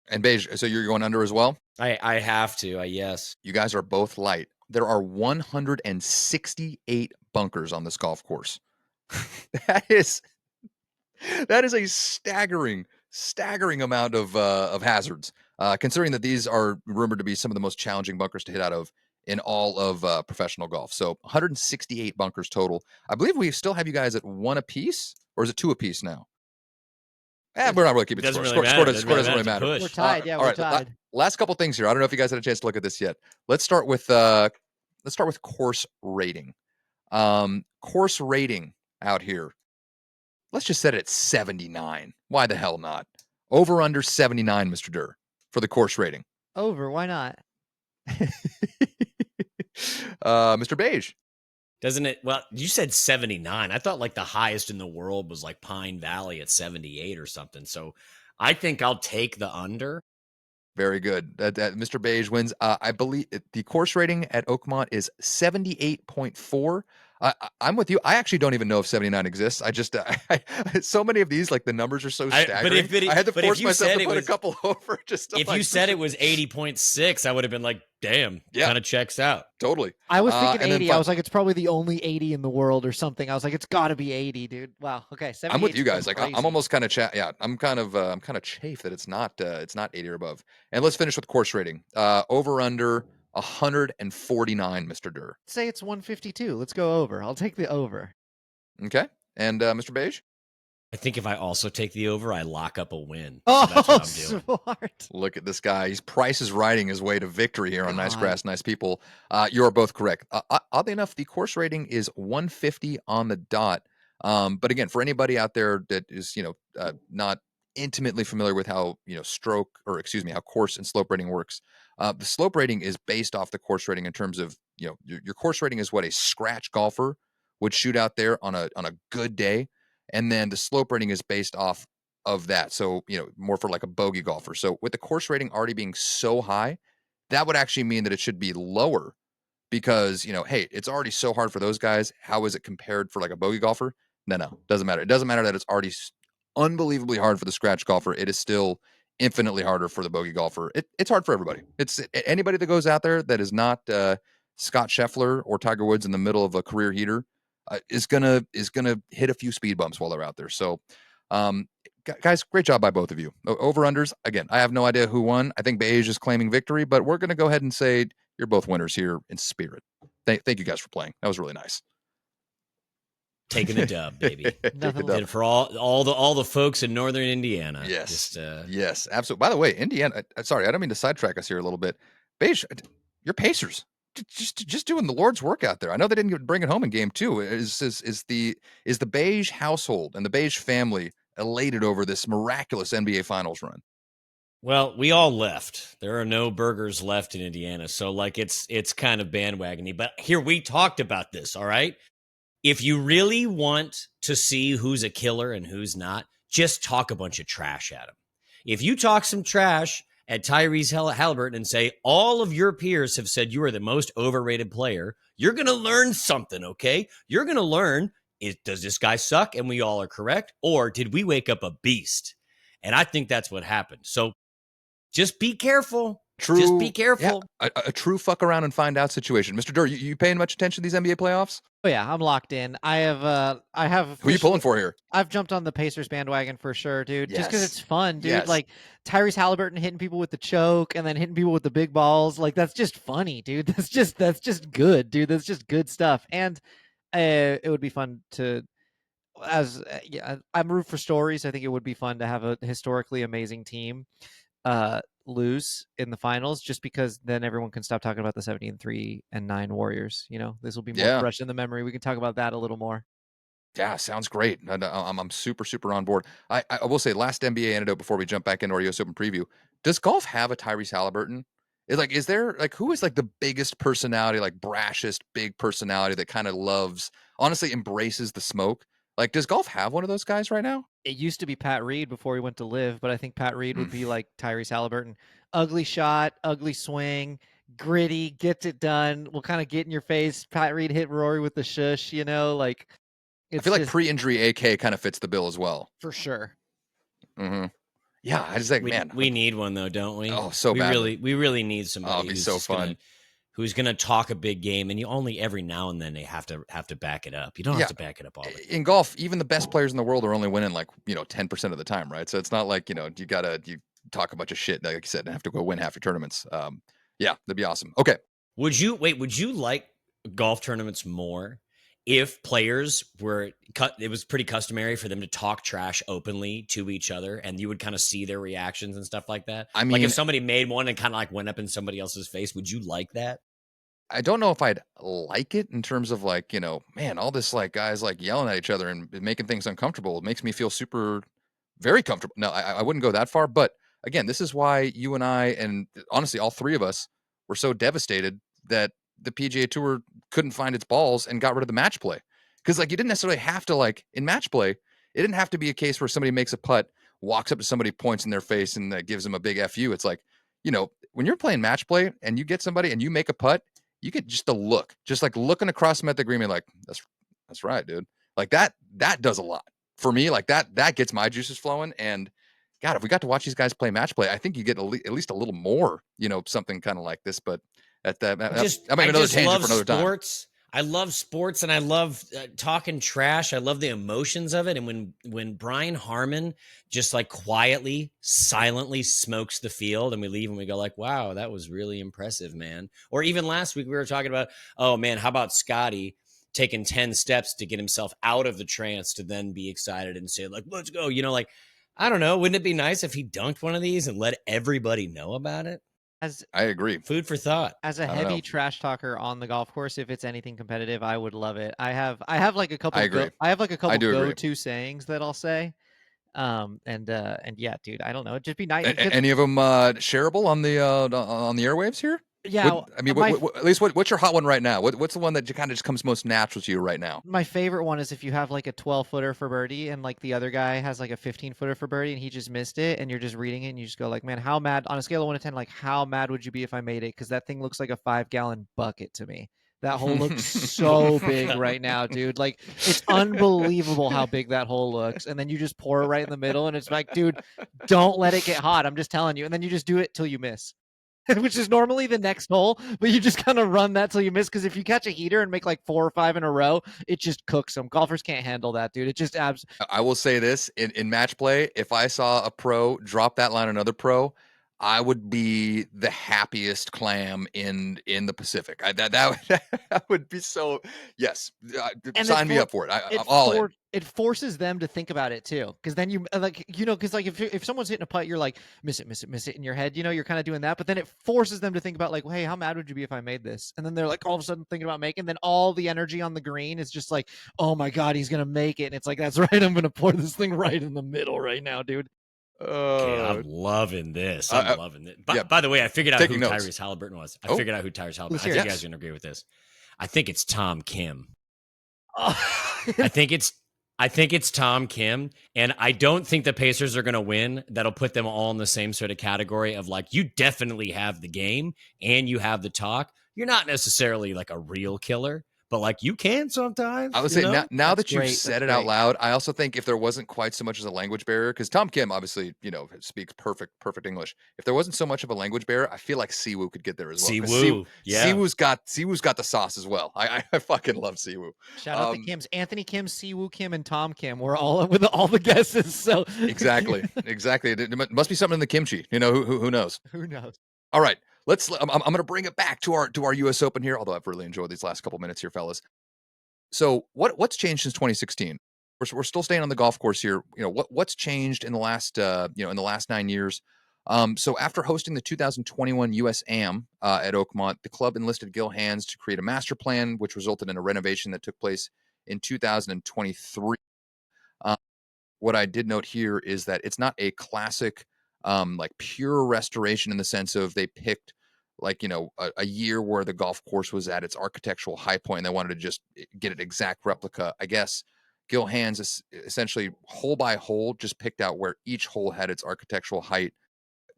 And Beige, so you're going under as well? I have to. Yes. You guys are both light. There are 168 bunkers on this golf course. that is a staggering amount of hazards. Considering that these are rumored to be some of the most challenging bunkers to hit out of in all of professional golf. So 168 bunkers total. I believe we still have you guys at one apiece, or is it two apiece now? We're not really It keeping doesn't score. really Score matter. doesn't really It's a matter. We're push. tied. Yeah, All we're right. tied. Last couple things here. I don't know if you guys had a chance to look at this yet. Let's start with course rating. Course rating out here. Let's just set it at 79. Why the hell not? Over under 79, Mr. Derr, for the course rating. Over. Why not? Mr. Beige. Doesn't it? Well, you said 79. I thought like the highest in the world was like Pine Valley at 78 or something. So I think I'll take the under. Very good. Mr. Beige wins. I believe the course rating at Oakmont is 78.4. I'm with you. I actually don't even know if 79 exists. I just so many of these, like the numbers are so staggering. I had to force myself to put a couple over. Just if you said it was 80.6, I would have been like, damn, kind of checks out. Totally. I was thinking 80. I was like, it's probably the only 80 in the world or something. I was like, it's got to be 80, dude. Wow. Okay. I'm with you guys. Like, I'm almost kind of I'm kind of chafed that it's not 80 or above. And let's finish with course rating. Over under 149, Mr. Derr. Say it's 152. Let's go over. I'll take the over. Okay. And Mr. Beige? I think if I also take the over, I lock up a win. Oh, so that's what I'm doing. Smart. Look at this guy. He's Price is riding his way to victory here on Nice Grass, Nice People. You are both correct. Oddly enough, the course rating is 150 on the dot. But again, for anybody out there that is, not intimately familiar with how, how course and slope rating works, the slope rating is based off the course rating in terms of, your course rating is what a scratch golfer would shoot out there on a good day. And then the slope rating is based off of that. So, more for like a bogey golfer. So with the course rating already being so high, that would actually mean that it should be lower because, hey, it's already so hard for those guys. How is it compared for like a bogey golfer? No, doesn't matter. It doesn't matter that it's already unbelievably hard for the scratch golfer. It is still infinitely harder for the bogey golfer. It's hard for everybody. It's anybody that goes out there that is not Scott Scheffler or Tiger Woods in the middle of a career heater is gonna hit a few speed bumps while they're out there. So, guys, great job by both of you. Over unders again. I have no idea who won. I think Beige is claiming victory, but we're gonna go ahead and say you're both winners here in spirit. Thank you guys for playing. That was really nice. Taking the dub, baby. Nothing Did it for all the folks in northern Indiana. Yes, yes, absolutely. By the way, Indiana. Sorry, I don't mean to sidetrack us here a little bit. Beige, your Pacers just doing the Lord's work out there. I know they didn't bring it home in game 2. Is the Beige household and the Beige family elated over this miraculous NBA Finals run? Well, we all left. There are no Bergers left in Indiana, so like it's kind of bandwagony. But here we talked about this. All right, if you really want to see who's a killer and who's not, just talk a bunch of trash at him. If you talk some trash at Tyrese Halliburton and say all of your peers have said you are the most overrated player, you're going to learn something, okay? You're going to learn, does this guy suck and we all are correct? Or did we wake up a beast? And I think that's what happened. So just be careful. Just be careful. Yeah, a true fuck around and find out situation. Mr. Derr, you paying much attention to these NBA playoffs? Oh yeah, I'm locked in. I have. Who are you pulling for here? I've jumped on the Pacers bandwagon for sure, dude. Yes. Just because it's fun, dude. Yes. Like Tyrese Halliburton hitting people with the choke and then hitting people with the big balls. Like that's just funny, dude. That's just good, dude. That's just good stuff. And it would be fun to, I'm root for stories. I think it would be fun to have a historically amazing team lose in the finals, just because then everyone can stop talking about the 73 and 9 Warriors. This will be more fresh in the memory. We can talk about that a little more. Yeah, sounds great. I'm super on board. I will say, last NBA anecdote before we jump back into our US Open preview. Does golf have a Tyrese Halliburton? Is there who is like the biggest personality, like brashest big personality that kind of loves, honestly embraces the smoke? Like, does golf have one of those guys right now? It used to be Pat Reed before he went to live, but I think Pat Reed would be like Tyrese Halliburton. Ugly shot, ugly swing, gritty, gets it done. Will kind of get in your face. Pat Reed hit Rory with the shush, I It's feel like just pre-injury AK kind of fits the bill as well. for sure. Hmm. Yeah, I just think, man, We need one though, don't we? oh, so badly. We really need Oh, somebody it'd be who's so just fun. who's gonna talk a big game, and you only every now and then they have to back it up. You don't have Yeah, to back it up all the time. in golf, even the best players in the world are only winning like 10% of the time, right? So it's not like you talk a bunch of shit, like you said, and have to go win half your tournaments. Yeah, that'd be awesome. Okay, Would you like golf tournaments more if players were it was pretty customary for them to talk trash openly to each other and you would kind of see their reactions and stuff like that? I Like if mean, somebody made one and kind of like went up in somebody else's face, would you like that? I don't know if I'd like it in terms of like, man, all this like guys like yelling at each other and making things uncomfortable. It makes me feel very comfortable. No, I wouldn't go that far. But again, this is why you and I, and honestly, all three of us were so devastated that the PGA Tour couldn't find its balls and got rid of the match play. Because like you didn't necessarily have to like in match play, it didn't have to be a case where somebody makes a putt, walks up to somebody, points in their face, and gives them a big FU. It's like, when you're playing match play and you get somebody and you make a putt, you get just a look, just like looking across them at the green, like that's right, dude. Like that does a lot for me. Like that gets my juices flowing. And God, if we got to watch these guys play match play, I think you get at least a little more, something kind of like this. But that might be I another just tangent love for another time. sports. I love sports and I love talking trash. I love the emotions of it. And when Brian Harmon just like quietly, silently smokes the field and we leave and we go like, wow, that was really impressive, man. Or even last week we were talking about, oh man, how about Scotty taking 10 steps to get himself out of the trance to then be excited and say like, let's go. Like, I don't know. Wouldn't it be nice if he dunked one of these and let everybody know about it? As I agree. Food for thought. as a I don't know. heavy trash talker on the golf course, if it's anything competitive, I would love it. I have like a couple I agree. I have like a I couple do agree. go-to sayings that I'll say. And yeah, dude, I don't know. It'd just be nice. Any of them shareable on the airwaves here? Yeah, I mean, my at least what's your hot one right now? What's the one that kind of just comes most natural to you right now? my favorite one is if you have like a 12-footer for birdie and like the other guy has like a 15-footer for birdie and he just missed it and you're just reading it and you just go like, man, how mad on a scale of 1 to 10, like how mad would you be if I made it? Because that thing looks like a 5-gallon bucket to me. That hole looks so big right now, dude. Like it's unbelievable how big that hole looks. And then you just pour it right in the middle and it's like, dude, don't let it get hot. I'm just telling you. And then you just do it till you miss. Which is normally the next hole, but you just kind of run that till you miss. Because if you catch a heater and make like 4 or 5 in a row, it just cooks them. Golfers can't handle that, dude. It just I will say this in match play, if I saw a pro drop that line another pro, I would be the happiest clam in the Pacific. That would be so. Yes, and sign me up for it. I'm all in. it forces them to think about it too. Because then you like because like if someone's hitting a putt, you're like miss it in your head. You're kind of doing that, but then it forces them to think about like, hey, how mad would you be if I made this? And then they're like all of a sudden thinking about making. Then all the energy on the green is just like, oh my god, he's gonna make it. And it's like that's right. I'm gonna pour this thing right in the middle right now, dude. Okay, I'm loving this. I'm loving it. Yeah, By the way, I figured out who notes. Tyrese Halliburton was. I Oh. figured out who Tyrese Halliburton. I think you guys are gonna agree with this. I think it's Tom Kim. I think it's Tom Kim, and I don't think the Pacers are going to win. That'll put them all in the same sort of category of like, you definitely have the game and you have the talk. You're not necessarily like a real killer, but like you can sometimes. I would say now that you've great. said it out loud, I also think if there wasn't quite so much as a language barrier, because Tom Kim obviously speaks perfect English. If there wasn't so much of a language barrier, I feel like Siwoo could get there as well. Siwoo, yeah. Siwoo's got the sauce as well. I fucking love Siwoo. Shout out to Kim's, Anthony Kim, Siwoo Kim, and Tom Kim. We're all with all the guesses. So exactly. It must be something in the kimchi. Who knows? Who knows? All right. I'm going to bring it back to our U.S. Open here, although I've really enjoyed these last couple minutes here, fellas. So what's changed since 2016? We're still staying on the golf course here. What's changed in the last in the last 9 years? So after hosting the 2021 US Am at Oakmont, the club enlisted Gil Hands to create a master plan, which resulted in a renovation that took place in 2023. What I did note here is that it's not a classic like pure restoration in the sense of they picked like a year where the golf course was at its architectural high point and they wanted to just get an exact replica. I guess Gil Hands essentially hole by hole just picked out where each hole had its architectural height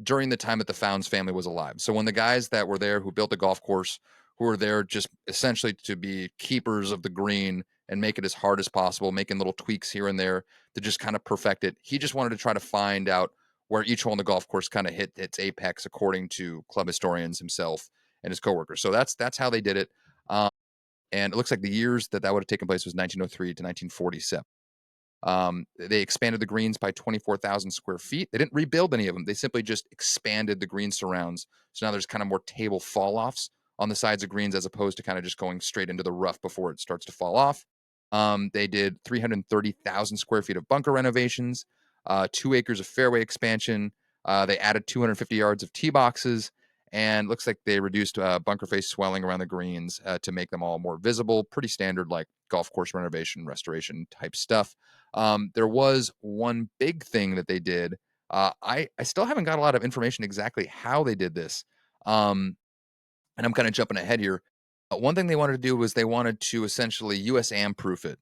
during the time that the Founds family was alive. So when the guys that were there who built the golf course, who were there just essentially to be keepers of the green, and make it as hard as possible, making little tweaks here and there to just kind of perfect it. He just wanted to try to find out where each hole on the golf course kind of hit its apex, according to club historians himself and his coworkers. So that's how they did it. And it looks like the years that would have taken place was 1903 to 1947. They expanded the greens by 24,000 square feet. They didn't rebuild any of them. They simply just expanded the green surrounds. So now there's kind of more table fall offs on the sides of greens, as opposed to kind of just going straight into the rough before it starts to fall off. They did 330,000 square feet of bunker renovations, 2 acres of fairway expansion. They added 250 yards of tee boxes, and looks like they reduced bunker face swelling around the greens to make them all more visible. Pretty standard, like golf course renovation, restoration type stuff. There was one big thing that they did. I still haven't got a lot of information exactly how they did this. And I'm kind of jumping ahead here. One thing they wanted to do was they wanted to essentially USAM proof it.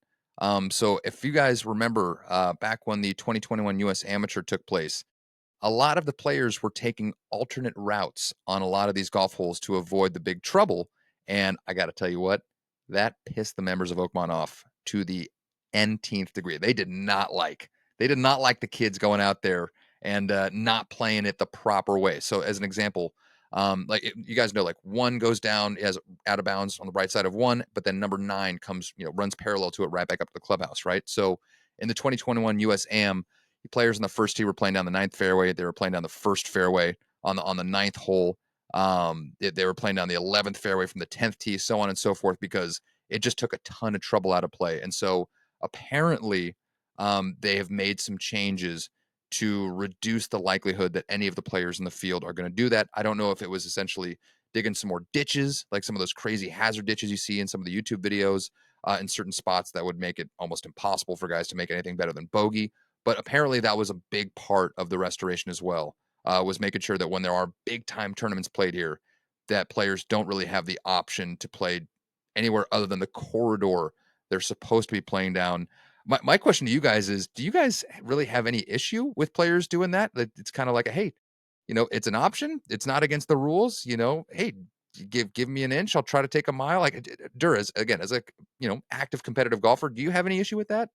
So if you guys remember back when the 2021 US Amateur took place, a lot of the players were taking alternate routes on a lot of these golf holes to avoid the big trouble. And I got to tell you what, that pissed the members of Oakmont off to the nth degree. They did not like the kids going out there and not playing it the proper way. So as an example, you guys know, like 1 goes down as out of bounds on the right side of 1, but then number 9 comes, runs parallel to it right back up to the clubhouse, right? So in the 2021 US Am, the players in the first tee were playing down the 9th fairway. They were playing down the first fairway on the 9th hole. They were playing down the 11th fairway from the 10th tee, so on and so forth, because it just took a ton of trouble out of play. And so apparently they have made some changes to reduce the likelihood that any of the players in the field are going to do that. I don't know if it was essentially digging some more ditches, like some of those crazy hazard ditches you see in some of the YouTube videos in certain spots that would make it almost impossible for guys to make anything better than bogey. But apparently that was a big part of the restoration as well, was making sure that when there are big time tournaments played here, that players don't really have the option to play anywhere other than the corridor they're supposed to be playing down. My question to you guys is, do you guys really have any issue with players doing that? That it's kind of like hey, it's an option. It's not against the rules. Hey, give me an inch, I'll try to take a mile. Like Derr, as a active competitive golfer, do you have any issue with that?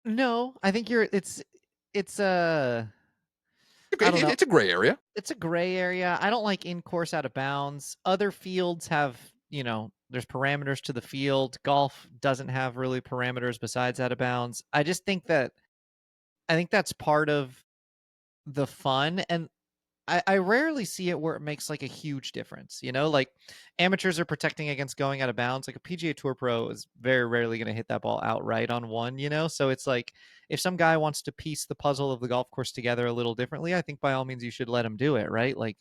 No, I think it's I don't know. It's a gray area. It's a gray area. I don't like in course out of bounds. Other fields have, there's parameters to the field. Golf doesn't have really parameters besides out of bounds. I think that's part of the fun. And I rarely see it where it makes like a huge difference. Like amateurs are protecting against going out of bounds. Like a PGA Tour pro is very rarely going to hit that ball outright on one. So it's like if some guy wants to piece the puzzle of the golf course together a little differently, I think by all means you should let him do it, right? Like,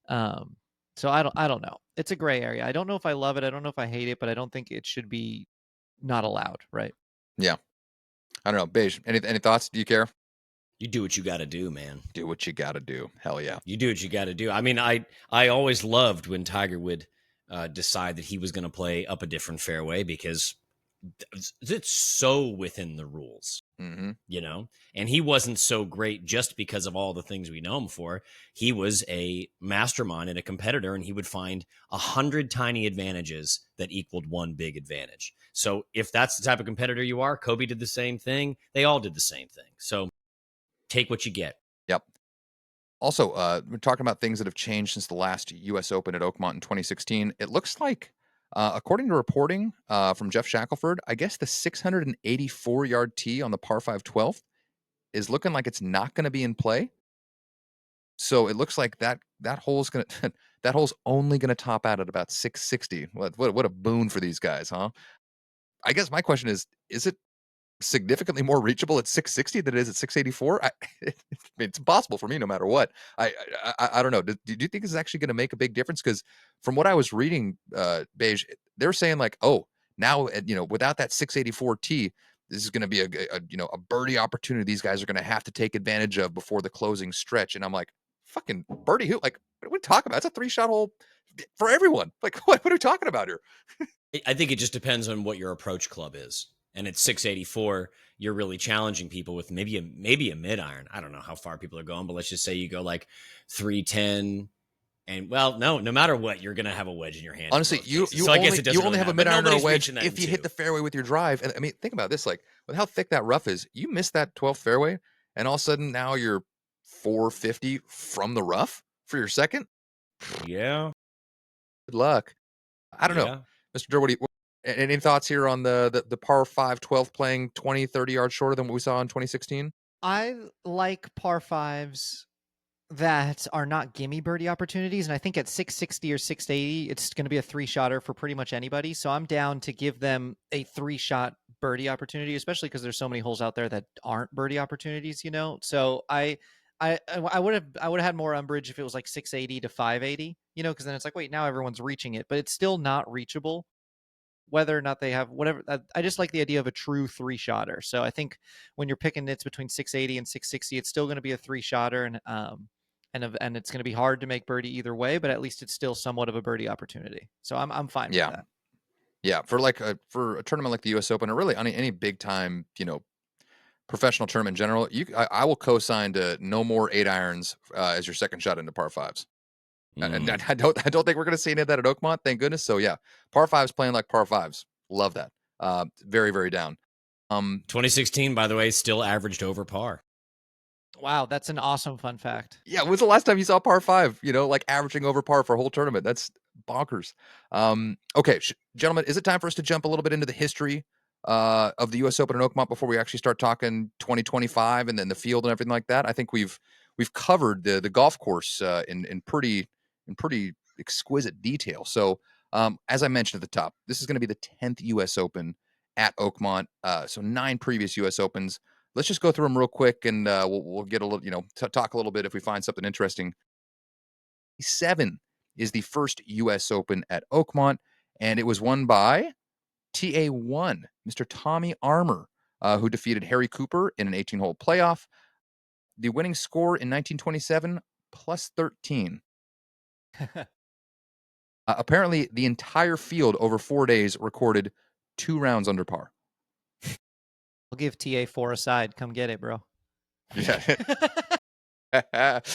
so I don't know. It's a gray area. I don't know if I love it. I don't know if I hate it, but I don't think it should be not allowed, right? Yeah, I don't know. Beige, any thoughts? Do you care? You do what you got to do, man. Do what you got to do. Hell yeah. You do what you got to do. I mean, I always loved when Tiger would decide that he was going to play up a different fairway, because it's so within the rules, Mm-hmm. and he wasn't so great just because of all the things we know him for. He was a mastermind and a competitor, and he would find 100 tiny advantages that equaled one big advantage. So if that's the type of competitor you are, Kobe did the same thing. They all did the same thing. So take what you get. Yep. Also, we're talking about things that have changed since the last U.S. Open at Oakmont in 2016. It looks like, according to reporting from Jeff Shackelford, I guess the 684-yard tee on the par 5 12th is looking like it's not going to be in play. So it looks like that hole's going to that hole's only going to top out at about 660. What a boon for these guys, huh? I guess my question is it significantly more reachable at 660 than it is at 684? It's impossible for me no matter what. I don't know. Do you think this is actually going to make a big difference? Because from what I was reading, Beige, they're saying like, oh, now without that 684 T, this is going to be a birdie opportunity these guys are going to have to take advantage of before the closing stretch. And I'm like, fucking birdie who? Like, what are we talking about? It's a 3-shot hole for everyone. Like, what are we talking about here? I think it just depends on what your approach club is. And at 684, you're really challenging people with maybe a mid iron. I don't know how far people are going, but let's just say you go like 310, And well, no matter what, you're going to have a wedge in your hand. Honestly, you only have a mid iron or a wedge if you hit the fairway with your drive. And I mean, think about this: like with how thick that rough is, you miss that 12th fairway, and all of a sudden now you're 450 from the rough for your second. Yeah. Good luck. I don't know, Mr. Derr. Any thoughts here on the par 5 12th playing 20, 30 yards shorter than what we saw in 2016? I like par fives that are not gimme birdie opportunities. And I think at 660 or 680, it's going to be a 3-shotter for pretty much anybody. So I'm down to give them a 3-shot birdie opportunity, especially because there's so many holes out there that aren't birdie opportunities, So I would have had more umbrage if it was like 680 to 580, because then it's like, wait, now everyone's reaching it, but it's still not reachable. Whether or not they have whatever, I just like the idea of a true 3-shotter. So I think when you're picking nits between 680 and 660, it's still going to be a 3-shotter, and it's going to be hard to make birdie either way, but at least it's still somewhat of a birdie opportunity. So I'm fine with that. Yeah, for a tournament like the U.S. Open, or really any big time, professional tournament in general, I will co-sign to no more 8 irons as your second shot into par fives. And I don't think we're going to see any of that at Oakmont, thank goodness. So yeah, par fives playing like par fives, love that. Very, very down. 2016, by the way, still averaged over par. Wow, that's an awesome fun fact. Yeah, when's the last time you saw par 5? Like averaging over par for a whole tournament? That's bonkers. Okay, gentlemen, is it time for us to jump a little bit into the history of the U.S. Open and Oakmont before we actually start talking 2025 and then the field and everything like that? I think we've covered the golf course in pretty exquisite detail. So, as I mentioned at the top, this is going to be the 10th U.S. Open at Oakmont. So 9 previous U.S. Opens. Let's just go through them real quick, and we'll get a little, talk a little bit if we find something interesting. 7 is the first U.S. Open at Oakmont, and it was won by TA1, Mr. Tommy Armour, who defeated Harry Cooper in an 18-hole playoff. The winning score in 1927, plus 13. Apparently, the entire field over 4 days recorded 2 rounds under par. I'll give TA4 a side. Come get it, bro. Yeah.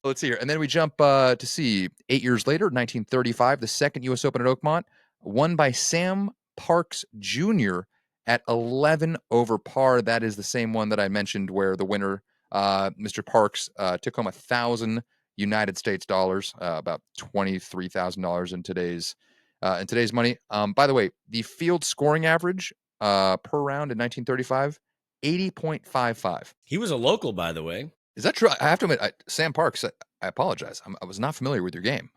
Let's see here. And then we jump to see 8 years later, 1935, the second U.S. Open at Oakmont, won by Sam Parks Jr. at 11 over par. That is the same one that I mentioned where the winner, Mr. Parks, took home $1,000 United States dollars, about $23,000 in today's money. By the way, the field scoring average per round in 1935, 80.55. He was a local, by the way. Is that true? I have to admit, Sam Parks, I apologize. I was not familiar with your game.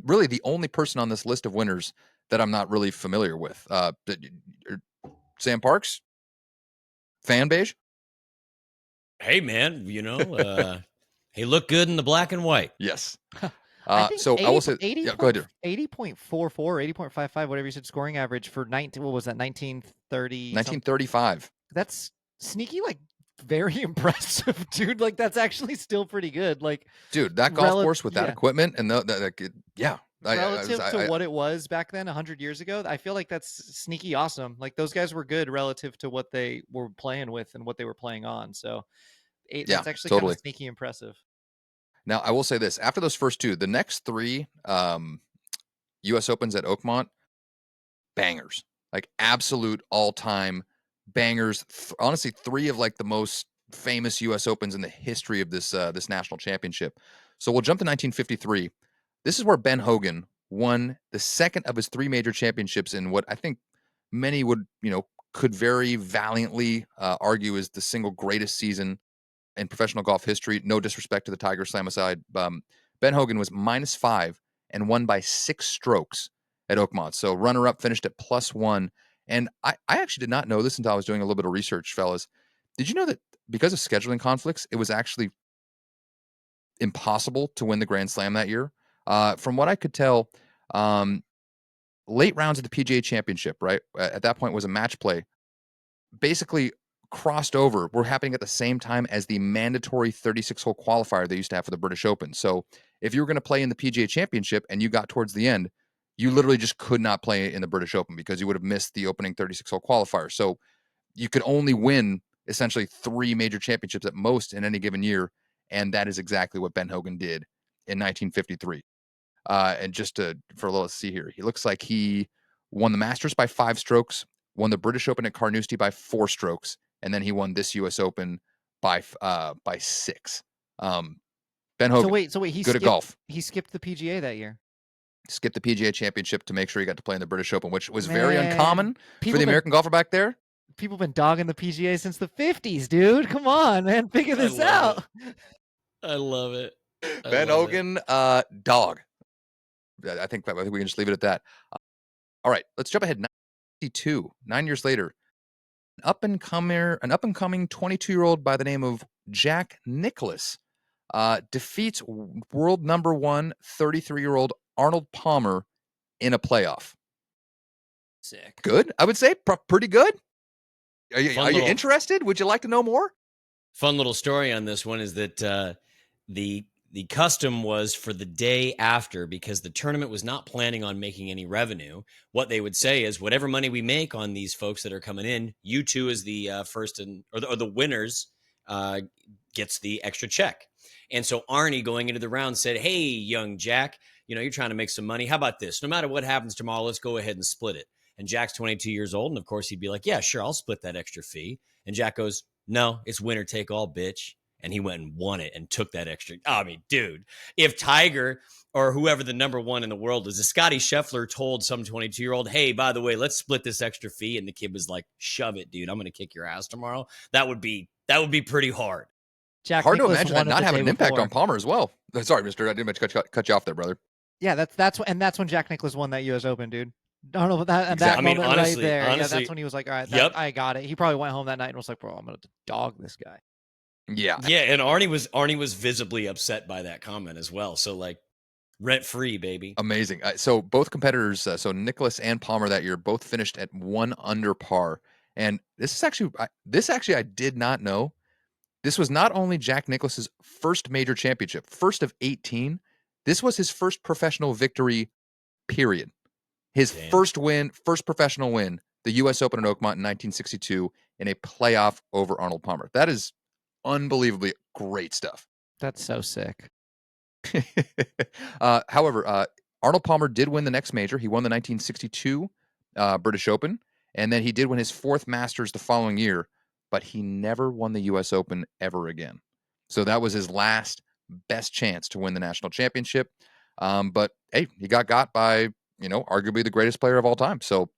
Really, the only person on this list of winners that I'm not really familiar with. Sam Parks? Fan Beige? Hey, man, he looked good in the black and white. Yes. I think so 80, I will say, 80, yeah, go ahead. 80.44, 80.55, whatever you said, scoring average for 19. What was that? 1930. 1935. That's sneaky, like very impressive, dude. Like that's actually still pretty good. Like, dude, that golf course with that equipment and yeah. Relative to what it was back then, 100 years ago, I feel like that's sneaky awesome. Like those guys were good relative to what they were playing with and what they were playing on. So that's actually totally kind of sneaky impressive. Now, I will say this. After those first 2, the next 3 U.S. Opens at Oakmont, bangers. Like absolute all-time bangers. Honestly, 3 of like the most famous U.S. Opens in the history of this national championship. So we'll jump to 1953. This is where Ben Hogan won the second of his 3 major championships in what I think many would, could very valiantly argue is the single greatest season in professional golf history. No disrespect to the Tiger Slam aside. Ben Hogan was -5 and won by 6 strokes at Oakmont. So runner-up finished at +1. And I actually did not know this until I was doing a little bit of research, fellas. Did you know that because of scheduling conflicts, it was actually impossible to win the Grand Slam that year? From what I could tell, late rounds of the PGA Championship, right? At that point was a match play. Basically crossed over were happening at the same time as the mandatory 36-hole qualifier they used to have for the British Open. So if you were going to play in the PGA Championship and you got towards the end, you literally just could not play in the British Open because you would have missed the opening 36-hole qualifier. So you could only win essentially 3 major championships at most in any given year, and that is exactly what Ben Hogan did in 1953. And just for a little see here, he looks like he won the Masters by 5 strokes, won the British Open at Carnoustie by 4 strokes, and then he won this U.S. Open by 6. Ben Hogan, So wait, good at golf. he skipped the PGA that year. Skipped the PGA Championship to make sure he got to play in the British Open, which was very Man, uncommon for the American golfer back there. People been dogging the PGA since the 50s, dude. Come on, man, figure this out. I love it. Ben Hogan, dog. I think we can just leave it at that. All right, let's jump ahead. 92, 9 years later, an up and coming 22-year-old by the name of Jack Nicklaus defeats world number 1 33-year-old Arnold Palmer in a playoff. Sick. Good, I would say pretty good. Are you interested? Would you like to know more? Fun little story on this one is that the custom was for the day after, because the tournament was not planning on making any revenue. What they would say is, whatever money we make on these folks that are coming in, you two as the first or the winners gets the extra check. And so Arnie, going into the round, said, "Hey, young Jack, you're trying to make some money. How about this? No matter what happens tomorrow, let's go ahead and split it." And Jack's 22 years old, and of course he'd be like, "Yeah, sure, I'll split that extra fee." And Jack goes, "No, it's winner take all, bitch." And he went and won it and took that extra. I mean, dude, if Tiger or whoever the number 1 in the world is, if Scotty Scheffler told some 22-year-old, "Hey, by the way, let's split this extra fee," and the kid was like, "Shove it, dude, I'm going to kick your ass tomorrow," that would be pretty hard. Jack Hard Nicklaus to imagine that not having an impact on Palmer as well. Sorry, mister, I didn't mean to cut you off there, brother. Yeah, that's when Jack Nicklaus won that U.S. Open, dude. I don't know that Exactly. moment honestly, right there. honestly, yeah, that's when he was like, "All right, yep. I got it." He probably went home that night and was like, "Bro, I'm gonna dog this guy." Yeah, and Arnie was visibly upset by that comment as well. So like, rent free, baby. Amazing. So both competitors, so Nicklaus and Palmer that year, both finished at 1 under par. And this is actually I did not know. This was not only Jack Nicklaus's first major championship, first of 18. This was his first professional victory, period. His first professional win, the U.S. Open at Oakmont in 1962 in a playoff over Arnold Palmer. That is unbelievably great stuff. That's so sick. However, Arnold Palmer did win the next major. He won the 1962 British Open, and then he did win his 4th Masters the following year, but he never won the U.S. Open ever again. So that was his last best chance to win the national championship. But hey, he got by, arguably the greatest player of all time. So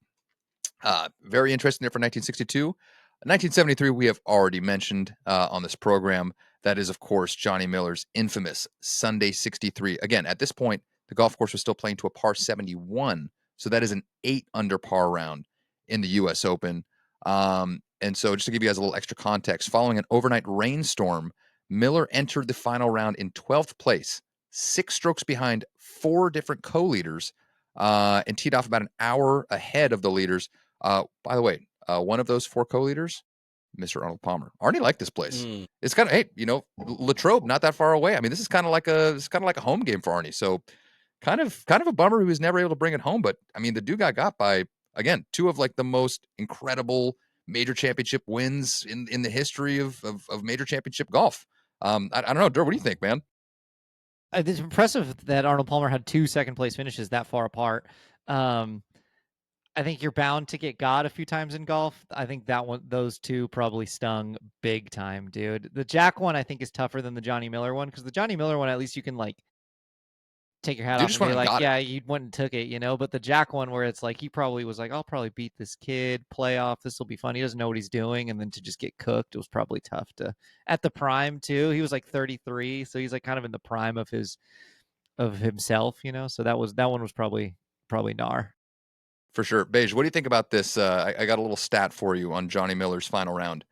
very interesting there for 1962. 1973, we have already mentioned on this program. That is, of course, Johnny Miller's infamous Sunday 63. Again, at this point, the golf course was still playing to a par 71. So that is an 8 under par round in the U.S. Open. And so just to give you guys a little extra context, following an overnight rainstorm, Miller entered the final round in 12th place, 6 strokes behind 4 different co-leaders, and teed off about an hour ahead of the leaders. By the way, one of those 4 co-leaders, Mr. Arnold Palmer. Arnie liked this place. It's kind of, hey, Latrobe, not that far away. I mean, this is kind of like a home game for Arnie. So kind of a bummer he was never able to bring it home. But I mean, the dude got by, again, 2 of like the most incredible major championship wins in the history of major championship golf. I don't know, Derr, what do you think, man? It's impressive that Arnold Palmer had 2 second place finishes that far apart. I think you're bound to get God a few times in golf. I think those 2 probably stung big time, dude. The Jack one I think is tougher than the Johnny Miller one, because the Johnny Miller one, at least you can like take your hat off and be like, yeah, you went and took it, But the Jack one, where it's like he probably was like, I'll probably beat this kid, playoff, this will be fun. He doesn't know what he's doing, and then to just get cooked, it was probably tough at the prime too. He was like 33, so he's like kind of in the prime of himself, So that one was probably gnar. For sure. Beige, what do you think about this? I got a little stat for you on Johnny Miller's final round.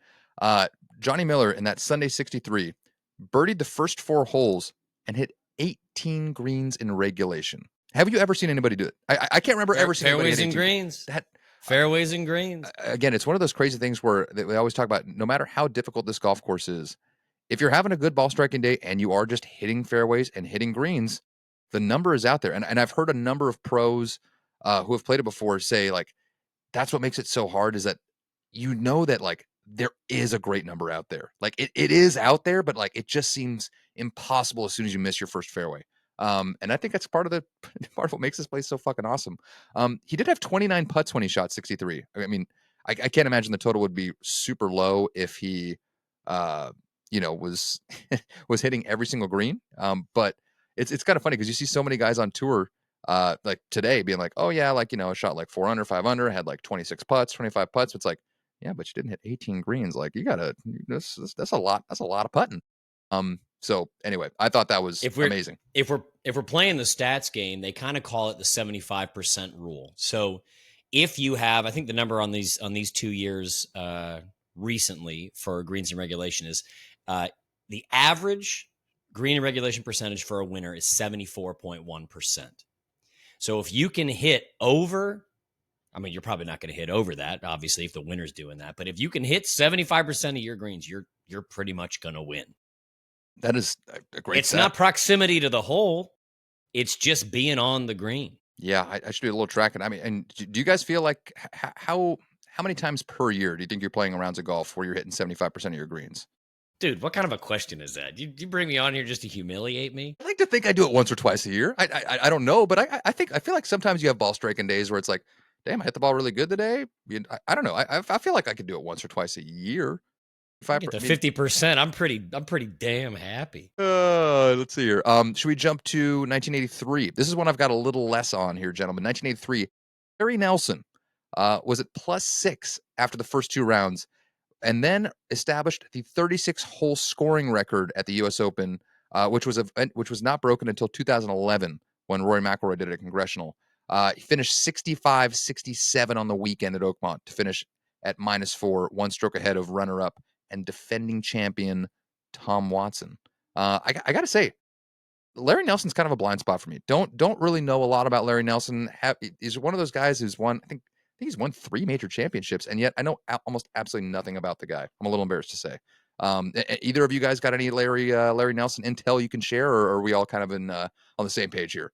Johnny Miller in that Sunday 63 birdied the first 4 holes and hit 18 greens in regulation. Have you ever seen anybody do it? I can't remember ever seeing anybody fairways and greens. Fairways and greens. Again, it's one of those crazy things where we always talk about, no matter how difficult this golf course is, if you're having a good ball striking day and you are just hitting fairways and hitting greens, the number is out there. And I've heard a number of pros who have played it before say, like, that's what makes it so hard, is that that like there is a great number out there. Like it is out there, but like it just seems impossible as soon as you miss your first fairway. And I think that's part of what makes this place so fucking awesome. He did have 29 putts when he shot 63. I mean, I can't imagine the total would be super low if he, was was hitting every single green. But it's kind of funny because you see so many guys on tour, like today, being like, oh yeah, like shot like 4 under, 5 under, had like 26 putts, 25 putts. It's like, yeah, but you didn't hit 18 greens. Like you gotta, that's a lot. That's a lot of putting. So anyway, I thought that was amazing. If we're playing the stats game, they kind of call it the 75% rule. So if you have, I think the number on these 2 years recently for greens and regulation is the average green and regulation percentage for a winner is 74.1%. So if you can hit over, I mean, you're probably not going to hit over that, obviously, if the winner's doing that. But if you can hit 75% of your greens, you're pretty much going to win. That is a great It's set. not proximity to the hole. It's just being on the green. Yeah, I should do a little tracking. I mean, and do you guys feel like how many times per year do you think you're playing rounds of golf where you're hitting 75% of your greens? Dude, what kind of a question is that? You bring me on here just to humiliate me? I like to think I do it once or twice a year. I don't know, but I feel like sometimes you have ball striking days where it's like, damn, I hit the ball really good today. I don't know. I feel like I could do it once or twice a year. If I get to 50%, I'm pretty damn happy. Let's see here. Should we jump to 1983? This is one I've got a little less on here, gentlemen. 1983. Larry Nelson was at +6 after the first 2 rounds, and then established the 36-hole scoring record at the U.S. Open, which was not broken until 2011 when Rory McIlroy did it at Congressional. He finished 65, 67 on the weekend at Oakmont to finish at -4, 1 stroke ahead of runner-up and defending champion Tom Watson. I got to say, Larry Nelson's kind of a blind spot for me. Don't really know a lot about Larry Nelson. He's one of those guys who's won, I think he's won 3 major championships, and yet I know almost absolutely nothing about the guy. I'm a little embarrassed to say. Either of you guys got any Larry Nelson intel you can share, or are we all kind of on the same page here?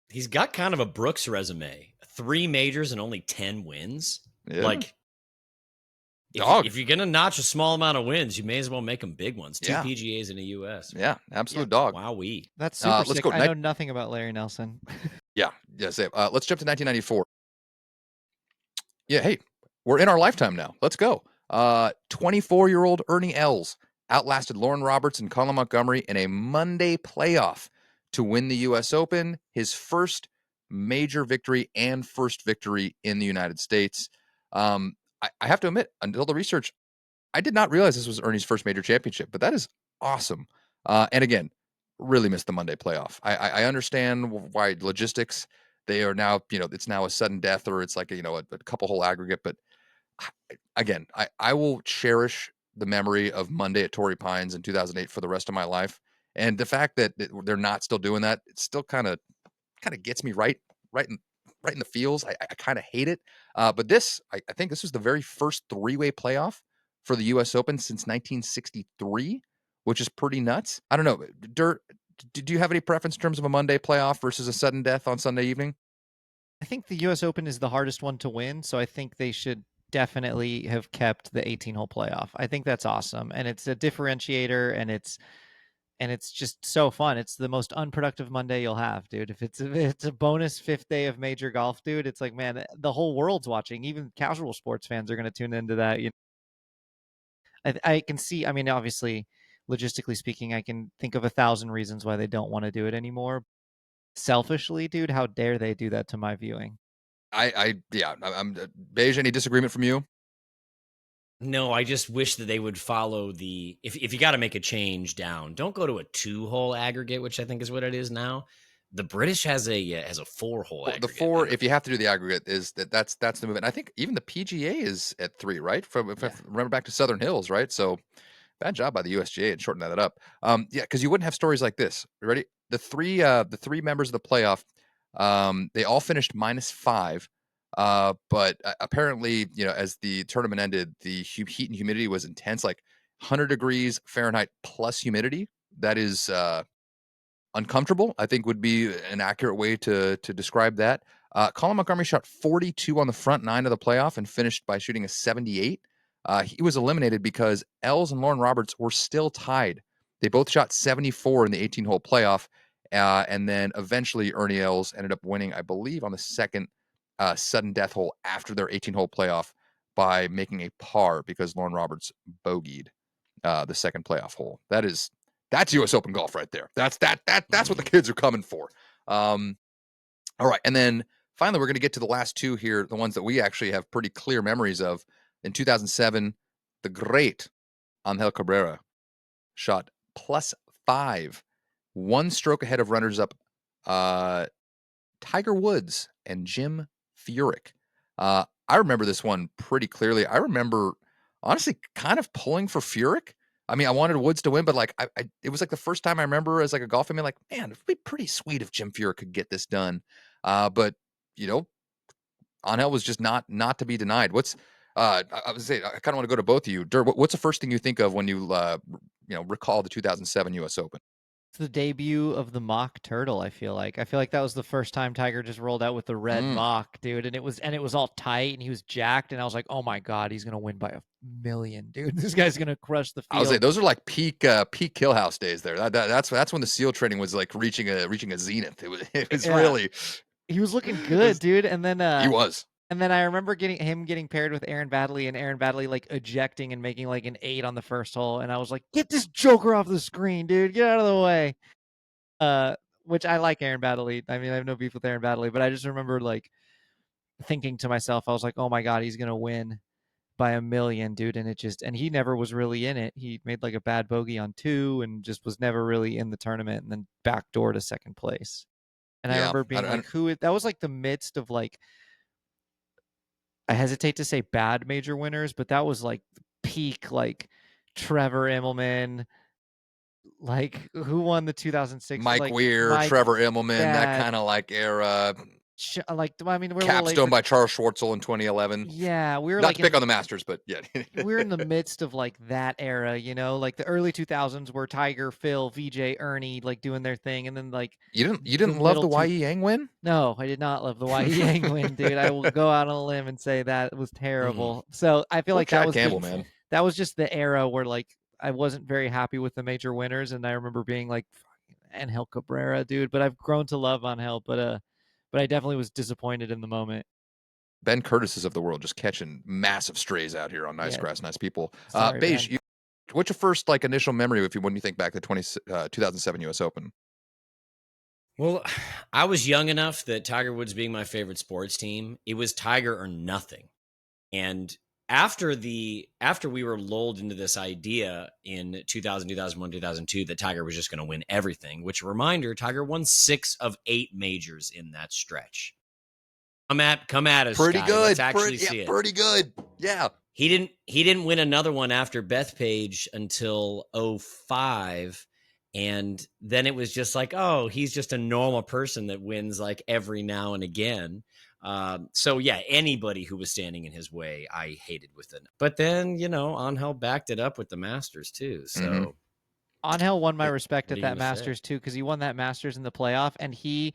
He's got kind of a Brooks resume: 3 majors and only 10 wins. Yeah. Like, if you're gonna notch a small amount of wins, you may as well make them big ones. 2 PGAs in the U.S. Yeah, absolute dog. Wowee. That's super let's sick. go. I know nothing about Larry Nelson. Yeah. Same. Let's jump to 1994. Yeah, hey, we're in our lifetime now. Let's go. 24-year-old Ernie Els outlasted Lauren Roberts and Colin Montgomery in a Monday playoff to win the U.S. Open, his first major victory and first victory in the United States. I have to admit, until the research, I did not realize this was Ernie's first major championship, but that is awesome. And again, really missed the Monday playoff. I understand why logistics, they are now, it's now a sudden death or it's like, a couple hole aggregate. But again, I will cherish the memory of Monday at Torrey Pines in 2008 for the rest of my life. And the fact that they're not still doing that, it still kind of gets me right in the feels. I kind of hate it. But this, I think this was the very first 3-way playoff for the U.S. Open since 1963, which is pretty nuts. I don't know. Derr, do you have any preference in terms of a Monday playoff versus a sudden death on Sunday evening? I think the U.S. Open is the hardest one to win, so I think they should definitely have kept the 18-hole playoff. I think that's awesome, and it's a differentiator, and it's just so fun. It's the most unproductive Monday you'll have, dude. If it's a bonus 5th day of major golf, dude, it's like, man, the whole world's watching. Even casual sports fans are going to tune into that. I can see. I mean, obviously, logistically speaking, I can think of 1,000 reasons why they don't want to do it anymore. Selfishly, dude, how dare they do that to my viewing? I'm Beige. Any disagreement from you? No, I just wish that they would follow the if you got to make a change down, don't go to a 2-hole aggregate, which I think is what it is now. The British has a 4-hole aggregate. The 4, if you have to do the aggregate, is that's the movement. I think even the PGA is at 3, right? If I remember back to Southern Hills, right? So bad job by the USGA and shorten that up. Because you wouldn't have stories like this. You ready? The three members of the playoff, they all finished -5. But apparently, as the tournament ended, the heat and humidity was intense, like 100 degrees Fahrenheit plus humidity. That is uncomfortable, I think would be an accurate way to describe that. Colin Montgomery shot 42 on the front 9 of the playoff and finished by shooting a 78. He was eliminated because Els and Lauren Roberts were still tied. They both shot 74 in the 18-hole playoff, And then eventually Ernie Els ended up winning, I believe, on the second sudden death hole after their 18-hole playoff by making a par because Lauren Roberts bogeyed the second playoff hole. That's U.S. Open golf right there. That's what the kids are coming for. All right, and then finally we're going to get to the last two here, the ones that we actually have pretty clear memories of. In 2007, the great Angel Cabrera shot +5, one stroke ahead of runners-up Tiger Woods and Jim Furyk. I remember this one pretty clearly. I remember, honestly, kind of pulling for Furyk. I mean, I wanted Woods to win, but like, it was like the first time I remember as like a golf fan, like, man, it'd be pretty sweet if Jim Furyk could get this done. But you know, Angel was just not to be denied. What's I would say I kind of want to go to both of you. Derr, what's the first thing you think of when you recall the 2007 U.S. Open? It's the debut of the mock turtle. I feel like that was the first time Tiger just rolled out with the red mock, dude, and it was all tight and he was jacked, and I was like, oh my god, he's gonna win by 1,000,000, dude. This guy's gonna crush the field. I was like, those are like peak Killhouse days there. That's when the SEAL training was like reaching a zenith. It was really. He was looking good, dude, and then he was. And then I remember getting paired with Aaron Baddeley, and Aaron Baddeley like ejecting and making like an 8 on the first hole, and I was like, "Get this joker off the screen, dude! Get out of the way." Which I like Aaron Baddeley. I mean, I have no beef with Aaron Baddeley, but I just remember like thinking to myself, I was like, "Oh my god, he's gonna win by 1,000,000, dude!" And he never was really in it. He made like a bad bogey on 2, and just was never really in the tournament, and then backdoor to second place. And I remember being like, that was like the midst of like. I hesitate to say bad major winners, but that was like peak, like Trevor Immelman, like who won the 2006? Mike Weir, Trevor Immelman, that kind of like era. Like, I mean, we're Capstone by Charles Schwartzel in 2011. Yeah, we were not like to pick on the Masters, but yeah, we're in the midst of like that era, like the early 2000s where Tiger, Phil, VJ, Ernie like doing their thing, and then like you didn't love the Y.E. Yang win? No, I did not love the Y.E. Yang win, dude. I will go out on a limb and say that was terrible. So I feel like that was Campbell, man. That was just the era where like I wasn't very happy with the major winners, and I remember being like, Angel Cabrera, dude. But I've grown to love Angel, but I definitely was disappointed in the moment. Ben Curtis's of the world just catching massive strays out here on nice grass, nice people. Sorry, Beige, what's your first like initial memory when you think back to 2007 U.S. Open? Well, I was young enough that Tiger Woods being my favorite sports team, it was Tiger or nothing. And after we were lulled into this idea in 2000, 2001, 2002 that Tiger was just going to win everything, which, a reminder, Tiger won 6 of 8 majors in that stretch. Come at us, pretty guys. Good. Let's actually see it. Pretty good. Yeah. He didn't win another one after Bethpage until 2005. And then it was just like, oh, he's just a normal person that wins like every now and again. So yeah, anybody who was standing in his way, I hated with it. But then, Angel backed it up with the Masters too. So Angel won my respect at that Masters too, because he won that Masters in the playoff, and he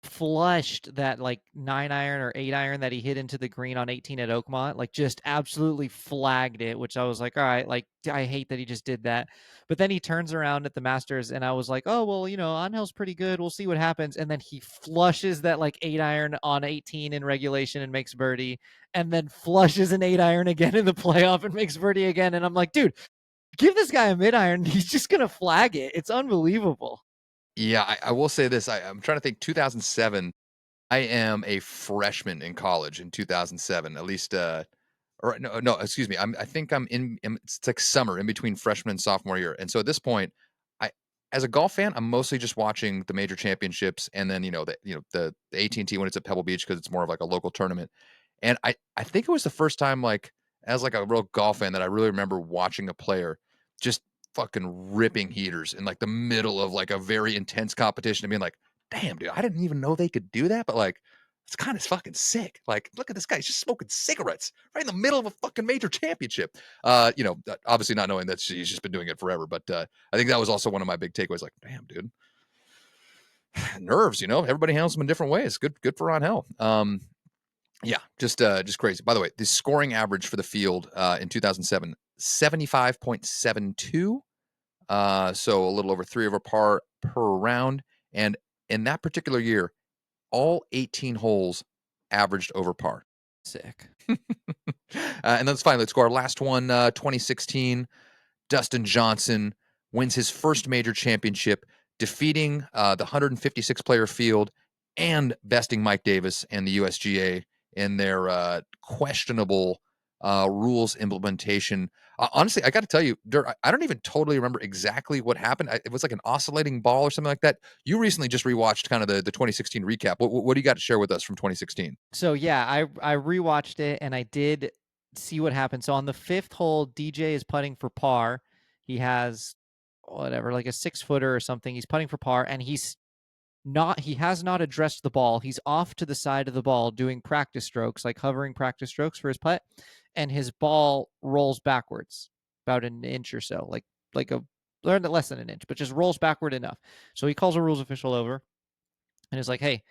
flushed that like 9-iron or 8-iron that he hit into the green on 18 at Oakmont, like just absolutely flagged it, which I was like, all right, like I hate that he just did that. But then he turns around at the Masters, and I was like, oh, well, Angel's pretty good. We'll see what happens. And then he flushes that like 8-iron on 18 in regulation and makes birdie, and then flushes an 8-iron again in the playoff and makes birdie again. And I'm like, dude, give this guy a mid-iron. He's just going to flag it. It's unbelievable. Yeah, I will say this. I'm trying to think 2007. I am a freshman in college in 2007, at least. Or no, excuse me. I think I'm in. It's like summer in between freshman and sophomore year, and so at this point, as a golf fan, I'm mostly just watching the major championships, and then the AT&T when it's at Pebble Beach because it's more of like a local tournament. And I think it was the first time like as like a real golf fan that I really remember watching a player just fucking ripping heaters in like the middle of like a very intense competition and being like, damn, dude, I didn't even know they could do that. But like, it's kind of fucking sick. Like, look at this guy. He's just smoking cigarettes right in the middle of a fucking major championship. Obviously not knowing that he's just been doing it forever. But I think that was also one of my big takeaways. Like, damn, dude, nerves, everybody handles them in different ways. Good for Angel. Yeah, just crazy. By the way, the scoring average for the field in 2007, 75.72. So a little over 3 over par per round. And in that particular year, all 18 holes averaged over par. Sick. And then finally, let's go our last one, 2016. Dustin Johnson wins his first major championship, defeating the 156 player field and besting Mike Davis and the USGA in their questionable rules implementation. Honestly, I got to tell you, Derr, I don't even totally remember exactly what happened. It was like an oscillating ball or something like that. You recently just rewatched kind of the 2016 recap. What do you got to share with us from 2016? So yeah, I rewatched it and I did see what happened. So on the fifth hole, DJ is putting for par. He has whatever, like a 6-footer or something. He's putting for par, and he has not addressed the ball. He's off to the side of the ball doing practice strokes, like hovering practice strokes for his putt, and his ball rolls backwards about an inch or so, like a less than an inch, but just rolls backward enough. So he calls a rules official over and is like, "Hey,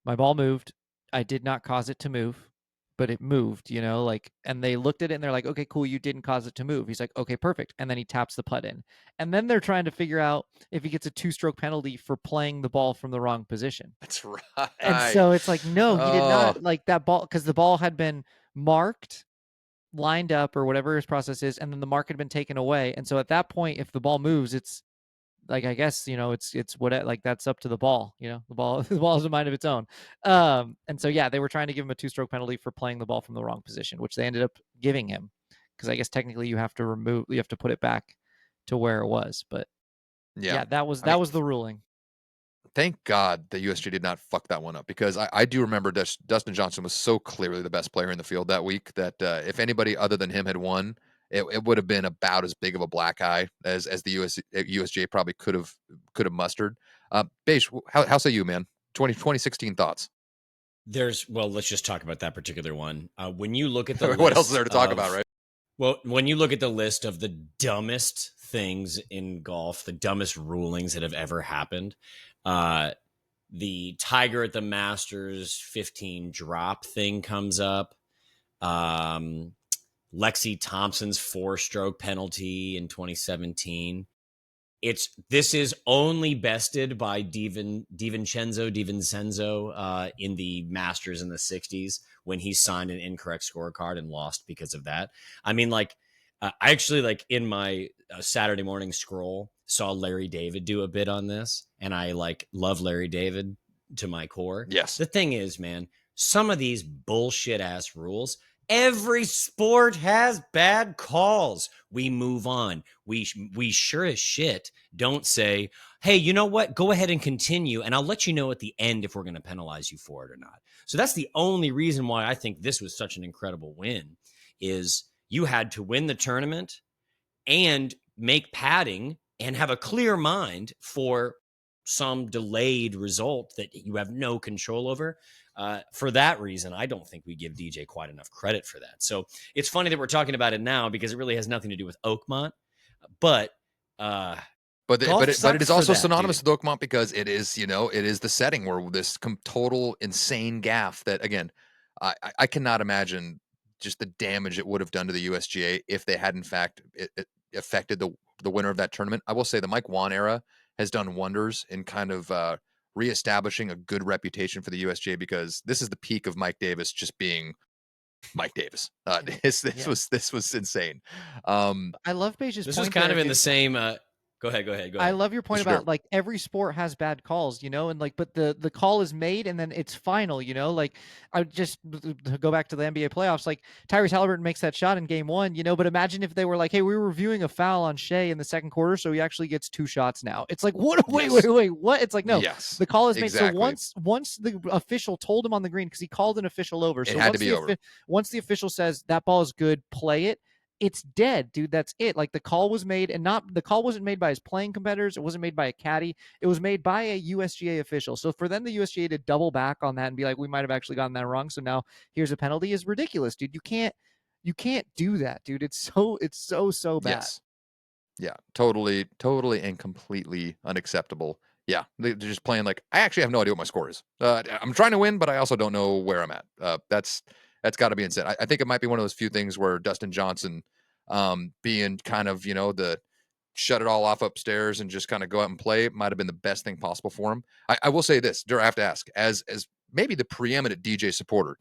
my ball moved. I did not cause it to move, but it moved, like," and they looked at it and they're like, "Okay, cool, you didn't cause it to move." He's like, "Okay, perfect." And then he taps the putt in. And then they're trying to figure out if he gets a 2-stroke penalty for playing the ball from the wrong position. That's And right. so it's like, no, he did Oh, not, like, that ball, because the ball had been marked, lined up, or whatever his process is, and then the mark had been taken away. And so at that point, if the ball moves, it's like, I guess, it's what, like, that's up to the ball. The ball the ball has a mind of its own. And so yeah, they were trying to give him a 2-stroke penalty for playing the ball from the wrong position, which they ended up giving him, because I guess technically you have to put it back to where it was. But yeah. yeah, that was I mean, the ruling. thank God the USG did not fuck that one up, because I do remember Dustin Johnson was so clearly the best player in the field that week that if anybody other than him had won, it would have been about as big of a black eye as the USGA probably could have mustered. Beige, how say you, man? 2016 thoughts? Let's just talk about that particular one. When you look at the What else is list there to talk about, right? Well, when you look at the list of the dumbest things in golf, the dumbest rulings that have ever happened, the Tiger at the Masters 15 drop thing comes up. Lexi Thompson's 4-stroke penalty in 2017. This is only bested by DiVincenzo in the Masters in the 60s, when he signed an incorrect scorecard and lost because of that. I mean, like, I actually, like, in my Saturday morning scroll, saw Larry David do a bit on this, and I, like, love Larry David to my core. Yes. The thing is, man, some of these bullshit ass rules, every sport has bad calls. We move on. We sure as shit don't say, "Hey, you know what? Go ahead and continue, and I'll let you know at the end if we're going to penalize you for it or not." So that's the only reason why I think this was such an incredible win, is you had to win the tournament and make padding and have a clear mind for some delayed result that you have no control over. For that reason, I don't think we give DJ quite enough credit for that. So it's funny that we're talking about it now, because it really has nothing to do with Oakmont. But But it is also synonymous dude. with Oakmont, because it is the setting where this total insane gaff that, again, I cannot imagine just the damage it would have done to the USGA if they had in fact it affected the winner of that tournament. I will say the Mike Wan era has done wonders in kind of reestablishing a good reputation for the USGA, because this is the peak of Mike Davis just being Mike Davis. This was insane. I love Beige's This was point kind there, of in the dude. same. Go ahead. I love your point Mr. Derr. about, like, every sport has bad calls, and like, but the call is made and then it's final, like, I just to go back to the NBA playoffs, like, Tyrese Halliburton makes that shot in game 1, but imagine if they were like, "Hey, we were reviewing a foul on Shea in the second quarter, so he actually gets 2 shots now." It's like, what? Yes. Wait, what? It's like, no, Yes, the call is made. So exactly. once the official told him on the green, because he called an official over, It so had to be over. once the official says that ball is good, play it, it's dead, dude. That's it. Like, the call was made, and not the call wasn't made by his playing competitors. It wasn't made by a caddy. It was made by a USGA official. So for them, the USGA to double back on that and be like, "We might have actually gotten that wrong, so now here's a penalty," is ridiculous, dude. You can't do that, dude. It's so bad. Yes. Yeah, totally and completely unacceptable. Yeah, they're just playing like, I actually have no idea what my score is. I'm trying to win, but I also don't know where I'm at. That's got to be insane. I think it might be one of those few things where Dustin Johnson, being kind of the shut it all off upstairs and just kind of go out and play might have been the best thing possible for him. I will say this, Derr, I have to ask, as maybe the preeminent DJ supporter,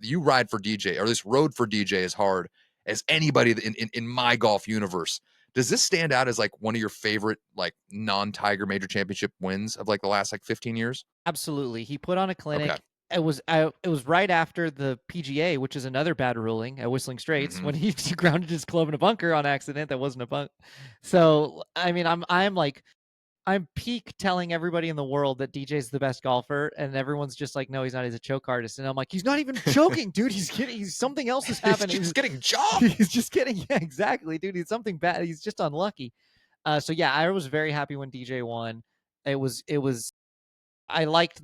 you ride for DJ, or at least rode for DJ as hard as anybody in my golf universe. Does this stand out as like one of your favorite like non-Tiger major championship wins of like the last like 15 years? Absolutely. He put on a clinic. Okay. It was right after the PGA, which is another bad ruling at Whistling Straits, when he grounded his club in a bunker on accident. That wasn't a bunk. So I mean, I'm peak telling everybody in the world that DJ's the best golfer, and everyone's just like, no, he's not. He's a choke artist. And I'm like, he's not even choking, dude. He's kidding. He's something else is happening. He's getting jobbed. He's just getting, yeah, exactly, dude. He's something bad. He's just unlucky. So yeah, I was very happy when DJ won. It was I liked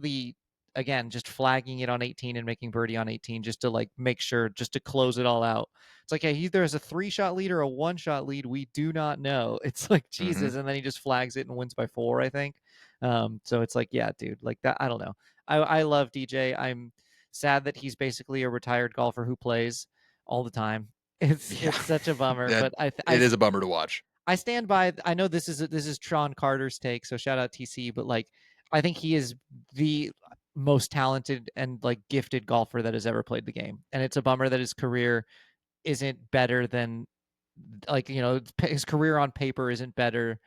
again, just flagging it on 18 and making birdie on 18 just to like make sure, just to close it all out. It's like, hey, either as a 3-shot lead or a 1-shot lead, we do not know. It's like, Jesus. And then he just flags it and wins by 4, I think. So it's like, yeah, dude, like that. I don't know. I love DJ. I'm sad that he's basically a retired golfer who plays all the time. It's such a bummer, but it is a bummer to watch. I stand by. I know this is Tron Carter's take, so shout out TC, but like, I think he is the most talented and like gifted golfer that has ever played the game. And it's a bummer that his career isn't better than, like, his career on paper isn't better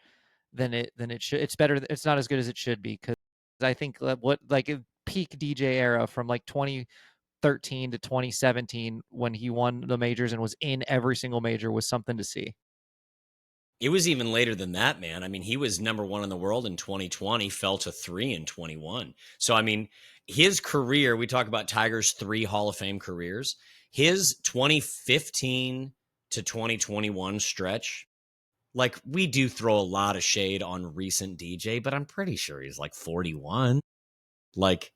than it should. It's better. It's not as good as it should be, because I think what like peak DJ era from like 2013 to 2017, when he won the majors and was in every single major, was something to see. It was even later than that, man. I mean, he was number 1 in the world in 2020, fell to 3 in 21. So, I mean, his career, we talk about Tiger's 3 Hall of Fame careers. His 2015 to 2021 stretch, like, we do throw a lot of shade on recent DJ, but I'm pretty sure he's like 41. Like,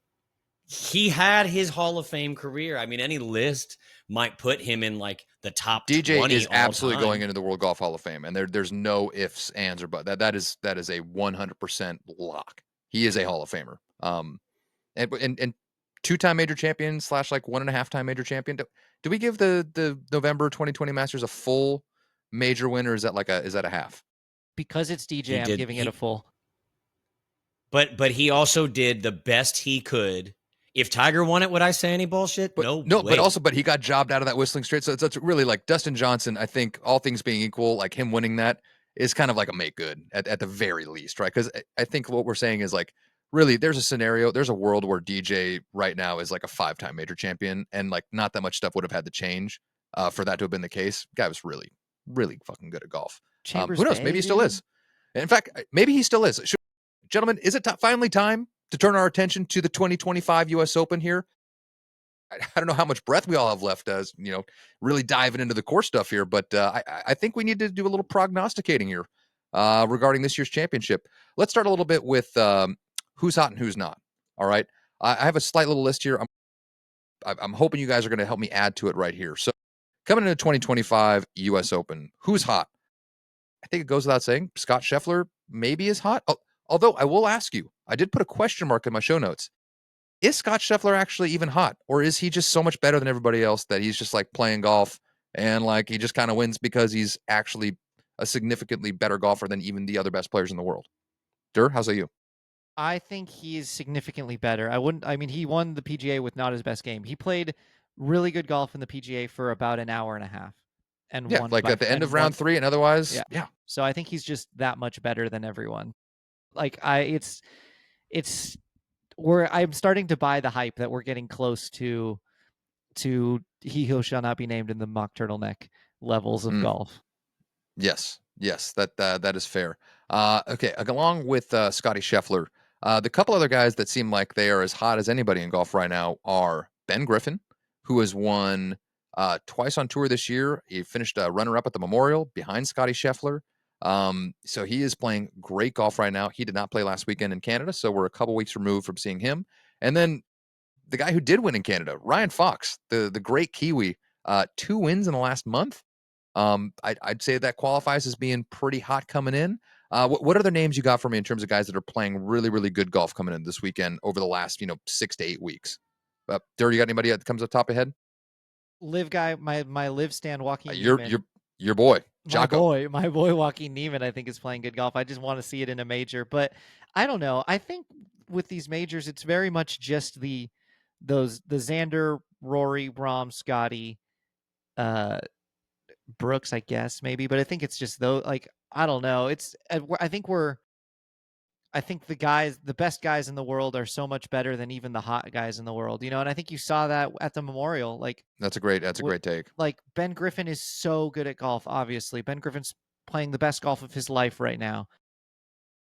he had his Hall of Fame career. I mean, any list might put him in like the top DJ 20 is absolutely all time. going into the World Golf Hall of Fame, and there's no ifs, ands, or buts. That is a 100% lock. He is a Hall of Famer. And 2-time major champion / like 1.5-time major champion. Do we give the November 2020 Masters a full major win, or is that a half? Because it's DJ, I'm giving it a full. But he also did the best he could. If Tiger won it, would I say any bullshit? No, but he got jobbed out of that Whistling Straits. So it's really like Dustin Johnson. I think all things being equal, like him winning that is kind of like a make good at the very least, right? Because I think what we're saying is like, really, there's a world where DJ right now is like a 5-time major champion, and like not that much stuff would have had to change for that to have been the case. Guy was really, really fucking good at golf. Who knows? Maybe he still is. In fact, maybe he still is. Gentlemen, is it finally time to turn our attention to the 2025 U.S. Open here? I don't know how much breath we all have left as, really diving into the core stuff here, but I think we need to do a little prognosticating here regarding this year's championship. Let's start a little bit with who's hot and who's not. All right. I have a slight little list here. I'm hoping you guys are going to help me add to it right here. So coming into 2025 U.S. Open, who's hot? I think it goes without saying, Scott Scheffler maybe is hot. Although I will ask you, I did put a question mark in my show notes. Is Scott Scheffler actually even hot? Or is he just so much better than everybody else that he's just like playing golf and like he just kind of wins because he's actually a significantly better golfer than even the other best players in the world? Derr, how's that you? I think he's significantly better. He won the PGA with not his best game. He played really good golf in the PGA for about an hour and a half. And won like at the end of round 3 and otherwise. Yeah. So I think he's just that much better than everyone. Like I'm starting to buy the hype that we're getting close to he who shall not be named in the mock turtleneck levels of golf. Yes, that is fair. Okay, along with Scotty Scheffler, the couple other guys that seem like they are as hot as anybody in golf right now are Ben Griffin, who has won twice on tour this year. He finished runner-up at the Memorial behind Scotty Scheffler. So he is playing great golf right now. He did not play last weekend in Canada, so we're a couple weeks removed from seeing him. And then the guy who did win in Canada, Ryan Fox, the great Kiwi, 2 wins in the last month. I'd say that qualifies as being pretty hot coming in. What other names you got for me in terms of guys that are playing really, really good golf coming in this weekend over the last 6 to 8 weeks? Derr, you got anybody that comes up top of head? Live guy, my live stand walking. Your boy. Jocko. My boy Joaquin Neiman, I think, is playing good golf. I just want to see it in a major, but I don't know. I think with these majors, it's very much just the Xander, Rory, Rahm, Scotty, uh, Brooks, I guess maybe, but I think it's just though. Like I don't know. I think the best guys in the world are so much better than even the hot guys in the world, you know. And I think you saw that at the Memorial. That's a great take. Like Ben Griffin is so good at golf. Obviously, Ben Griffin's playing the best golf of his life right now.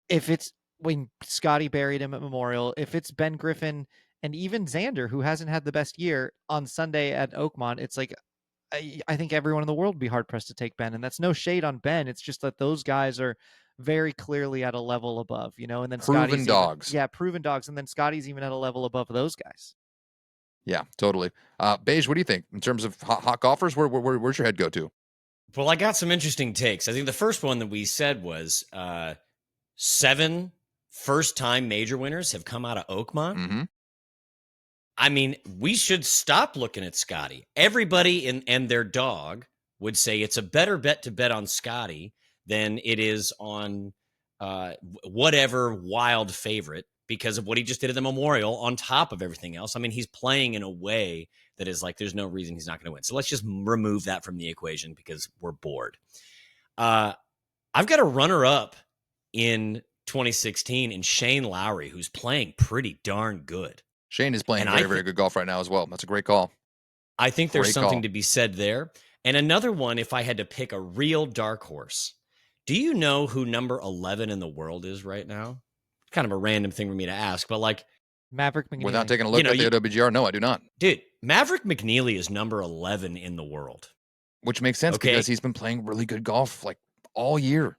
If it's when Scotty buried him at Memorial, if it's Ben Griffin and even Xander, who hasn't had the best year on Sunday at Oakmont, it's like I think everyone in the world would be hard pressed to take Ben. And that's no shade on Ben. It's just that those guys are very clearly at a level above, you know, and then Proven dogs. Proven dogs. And then Scotty's even at a level above those guys. Yeah, totally. Beige, what do you think in terms of hot golfers? Where's your head go to? Well, I got some interesting takes. I think the first one that we said was 7 first-time major winners have come out of Oakmont. Mm-hmm. I mean, we should stop looking at Scotty. Everybody and their dog would say it's a better bet to bet on Scotty than it is on whatever wild favorite because of what he just did at the Memorial on top of everything else. I mean, he's playing in a way that is like there's no reason he's not going to win. So let's just remove that from the equation because we're bored. I've got a runner-up in 2016 in Shane Lowry, who's playing pretty darn good. Shane is playing very good golf right now as well. That's a great call. I think there's something to be said there. And another one, if I had to pick a real dark horse, do you know who number 11 in the world is right now? Kind of a random thing for me to ask, but like Maverick McNeely. Without taking a look at the OWGR, no, I do not. Dude, Maverick McNeely is number 11 in the world. Which makes sense because he's been playing really good golf like all year.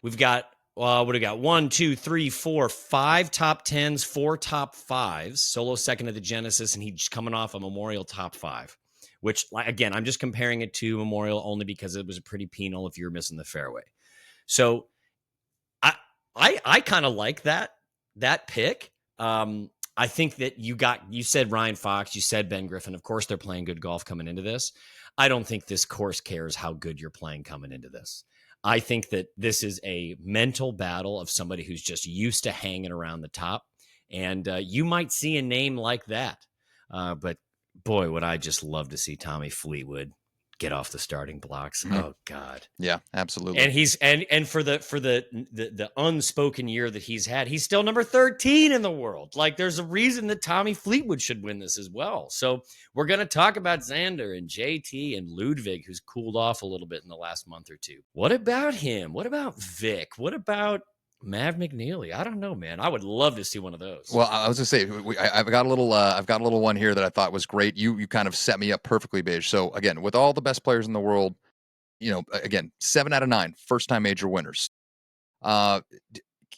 We've got what do we got? 1, 2, 3, 4, 5 top 10s, 4 top 5s. Solo second at the Genesis, and he's coming off a Memorial top 5. Which, again, I'm just comparing it to Memorial only because it was a pretty penal if you're missing the fairway. So I kind of like that pick. I think that you said Ryan Fox, you said Ben Griffin. Of course, they're playing good golf coming into this. I don't think this course cares how good you're playing coming into this. I think that this is a mental battle of somebody who's just used to hanging around the top. And you might see a name like that. But boy, would I just love to see Tommy Fleetwood get off the starting blocks. Mm-hmm. Oh God. Yeah, absolutely. And he's and for the unspoken year that he's had, he's still number 13 in the world. Like there's a reason that Tommy Fleetwood should win this as well. So we're going to talk about Xander and JT and Ludwig, who's cooled off a little bit in the last month or two. What about him? What about Vic? What about Mav McNeely? I don't know, man. I would love to see one of those. Well, I was gonna say I've got a little one here that I thought was great. You kind of set me up perfectly, Beige. So again, with all the best players in the world, you know, again, 7 out of 9 first-time major winners. Can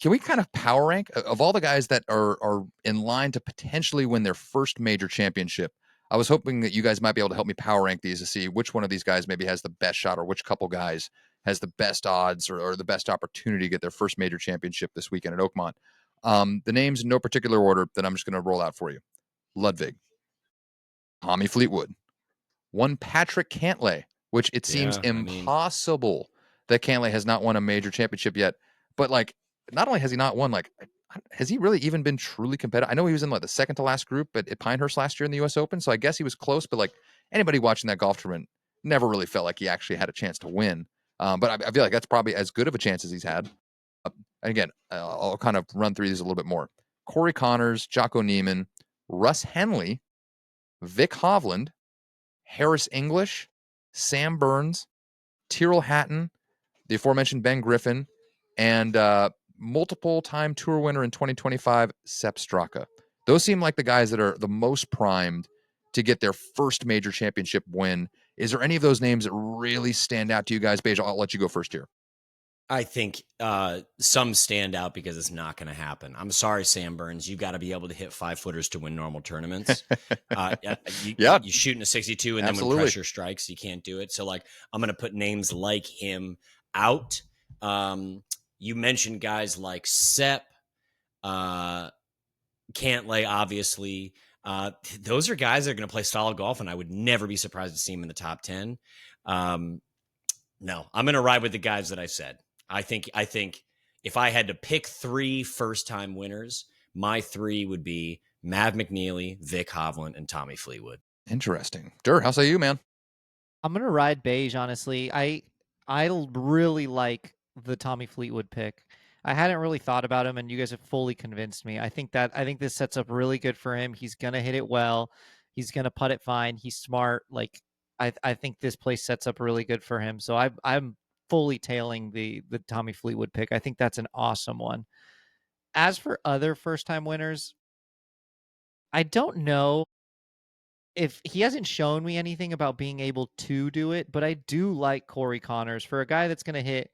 we kind of power rank of all the guys that are in line to potentially win their first major championship? I was hoping that you guys might be able to help me power rank these to see which one of these guys maybe has the best shot or which couple guys has the best odds or the best opportunity to get their first major championship this weekend at Oakmont. The names in no particular order that I'm just going to roll out for you. Ludwig, Tommy Fleetwood, one Patrick Cantlay, which it seems impossible that Cantlay has not won a major championship yet. But like, not only has he not won, like, has he really even been truly competitive? I know he was in like the second to last group at Pinehurst last year in the U.S. Open, so I guess he was close. But like anybody watching that golf tournament never really felt like he actually had a chance to win. But I feel like that's probably as good of a chance as he's had. And again, I'll kind of run through these a little bit more. Corey Connors, Jocko Neiman, Russ Henley, Vic Hovland, Harris English, Sam Burns, Tyrrell Hatton, the aforementioned Ben Griffin, and multiple-time tour winner in 2025, Sepp Straka. Those seem like the guys that are the most primed to get their first major championship win. Is there any of those names that really stand out to you guys? Beige, I'll let you go first here. I think some stand out because it's not going to happen. I'm sorry, Sam Burns. You got to be able to hit 5-footers to win normal tournaments. You're shooting a 62, and then when pressure strikes, you can't do it. So, like, I'm going to put names like him out. You mentioned guys like Sepp, Cantlay, obviously. Those are guys that are going to play solid golf, and I would never be surprised to see him in the top 10. No, I'm going to ride with the guys that I said. I think if I had to pick 3 first-time winners, my 3 would be Mav McNeely, Vic Hovland, and Tommy Fleetwood. Interesting. Derr, how say you, man? I'm gonna ride Beige. Honestly, I really like the Tommy Fleetwood pick. I hadn't really thought about him, and you guys have fully convinced me. I think this sets up really good for him. He's gonna hit it well. He's gonna putt it fine. He's smart. Like I think this place sets up really good for him. So I'm fully tailing the Tommy Fleetwood pick. I think that's an awesome one. As for other first time winners, I don't know if he hasn't shown me anything about being able to do it, but I do like Corey Connors for a guy that's going to hit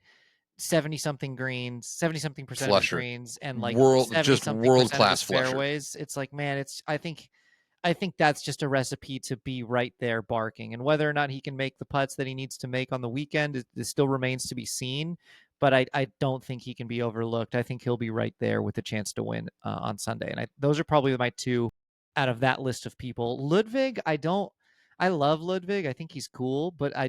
70 something greens, 70 something percent of his Flusher. greens, and like 70 Just something world percent of his class flusher. fairways. It's like, man, I think that's just a recipe to be right there barking. And whether or not he can make the putts that he needs to make on the weekend, it still remains to be seen. But I don't think he can be overlooked. I think he'll be right there with a chance to win on Sunday. And those are probably my 2 out of that list of people. Ludwig, I love Ludwig. I think he's cool, but I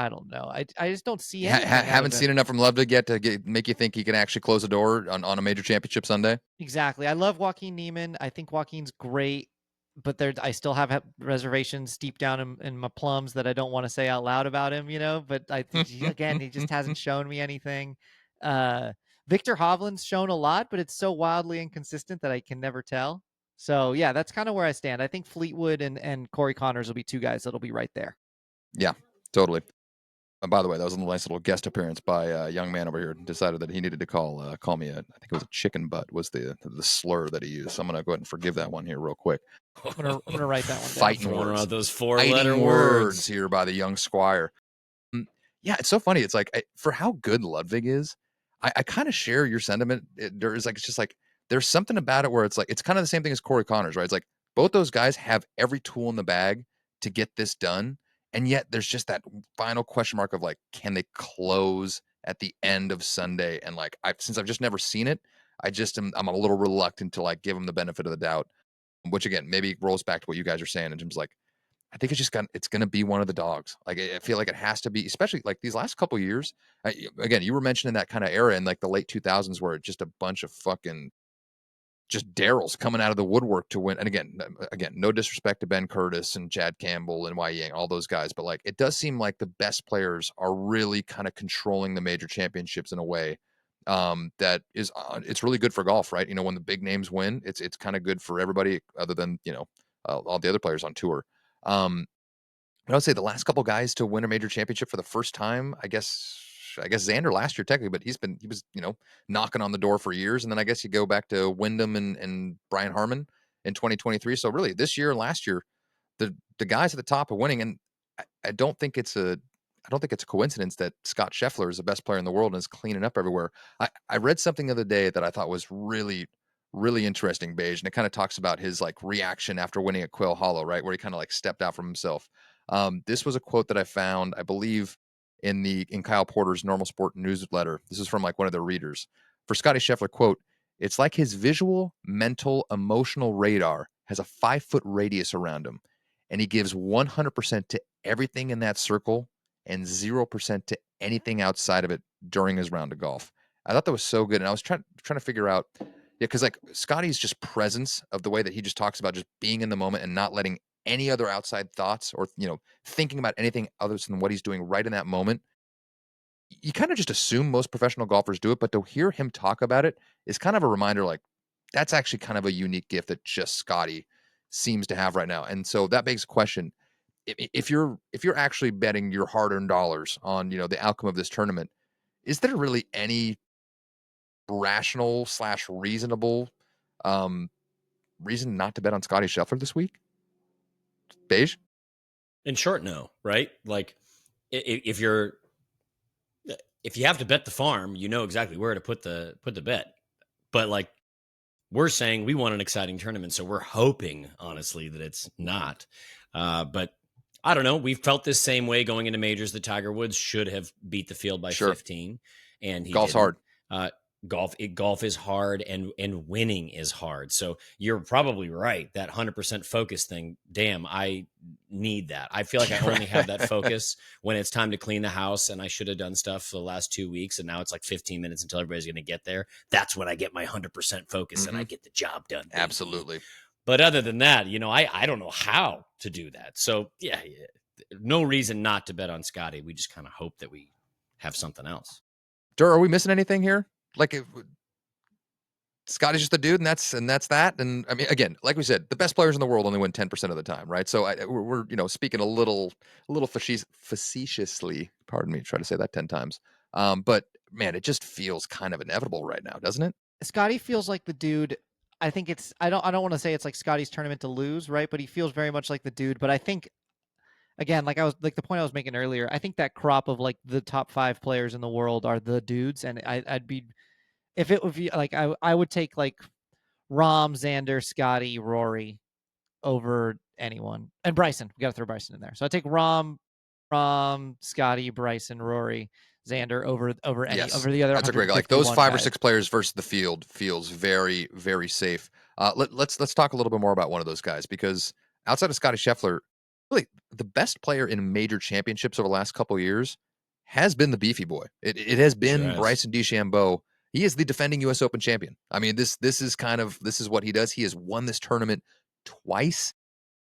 don't know. I just don't see anything out Haven't of him. seen enough from Ludwig yet to make you think he can actually close the door on a major championship Sunday. Exactly. I love Joaquin Neiman. I think Joaquin's great, but I still have reservations deep down in my plums that I don't want to say out loud about him, But again, he just hasn't shown me anything. Victor Hovland's shown a lot, but it's so wildly inconsistent that I can never tell. So yeah, that's kind of where I stand. I think Fleetwood and Corey Connors will be 2 guys that'll be right there. Yeah, totally. By the way, that was a nice little guest appearance by a young man over here. Decided that he needed to call me I think it was a chicken butt was the slur that he used. So I'm gonna go ahead and forgive that one here real quick. I'm gonna write that one down. Fighting Throwing words, out those 4-letter fighting words here by the young squire. Yeah, it's so funny. It's like for how good Ludwig is, I kind of share your sentiment. It's just like there's something about it where it's like it's kind of the same thing as Corey Connors, right? It's like both those guys have every tool in the bag to get this done, and yet there's just that final question mark of like, can they close at the end of Sunday? And like, since I've just never seen it, I'm a little reluctant to like give them the benefit of the doubt, which again maybe rolls back to what you guys are saying in terms of like I think it's going to be one of the dogs. Like I feel like it has to be, especially like these last couple years. Again, you were mentioning that kind of era in like the late 2000s where it's just a bunch of fucking just Darryls coming out of the woodwork to win. And again, no disrespect to Ben Curtis and Chad Campbell and Y Yang, all those guys, but like it does seem like the best players are really kind of controlling the major championships in a way that is it's really good for golf, right? When the big names win, it's kind of good for everybody other than all the other players on tour. Um, I would say the last couple guys to win a major championship for the first time, I guess Xander last year technically, but he was knocking on the door for years, and then I guess you go back to Wyndham and Brian Harmon in 2023. So really, this year and last year, the guys at the top are winning, and I don't think it's a coincidence that Scott Scheffler is the best player in the world and is cleaning up everywhere. I read something the other day that I thought was really really interesting, Beige, and it kind of talks about his like reaction after winning at Quail Hollow, right, where he kind of like stepped out from himself. This was a quote that I found, I believe, in Kyle Porter's Normal Sport newsletter. This is from like one of their readers. For Scotty Scheffler, quote, "It's like his visual, mental, emotional radar has a 5-foot radius around him, and he gives 100% to everything in that circle and 0% to anything outside of it during his round of golf." I thought that was so good, and I was trying to figure out, yeah, because like Scotty's just presence of the way that he just talks about just being in the moment and not letting any other outside thoughts or thinking about anything other than what he's doing right in that moment. You kind of just assume most professional golfers do it, but to hear him talk about it is kind of a reminder like that's actually kind of a unique gift that just Scotty seems to have right now. And so that begs a question. If you're actually betting your hard-earned dollars on the outcome of this tournament, is there really any rational / reasonable um, reason not to bet on Scotty Scheffler this week? Beige? In short, no, right? Like if you have to bet the farm, you know exactly where to put the bet. But like we're saying, we want an exciting tournament, so we're hoping, honestly, that it's not. But I don't know. We've felt this same way going into majors. That Tiger Woods should have beat the field by 15, and he Golf's didn't. hard. Golf is hard, and winning is hard. So you're probably right. That 100% focus thing. Damn, I need that. I feel like I only have that focus when it's time to clean the house, and I should have done stuff for the last 2 weeks, and now it's like 15 minutes until everybody's going to get there. That's when I get my 100% focus and I get the job done. Baby. Absolutely. But other than that, I don't know how to do that. So yeah, no reason not to bet on Scotty. We just kind of hope that we have something else. Derr, are we missing anything here? Like, Scotty's just a dude, and that's that. And I mean, again, like we said, the best players in the world only win 10% of the time, right? So we're speaking a little facetiously. Pardon me, try to say that 10 times. But man, it just feels kind of inevitable right now, doesn't it? Scotty feels like the dude. I think it's. I don't want to say it's like Scotty's tournament to lose, right? But he feels very much like the dude. But I think, again, like the point I was making earlier, I think that crop of like the top 5 players in the world are the dudes, and I'd be, if it would be like, I would take like Rahm, Xander, Scotty, Rory over anyone, and Bryson. We got to throw Bryson in there. So I take Rahm, Scotty, Bryson, Rory, Xander over any over the other. That's a great, like those 5 or 6 players versus the field feels very, very safe. Let's talk a little bit more about one of those guys, because outside of Scotty Scheffler, really the best player in major championships over the last couple of years has been the beefy boy. It has been Bryson DeChambeau. He is the defending U.S. Open champion. I mean, this is what he does. He has won this tournament twice.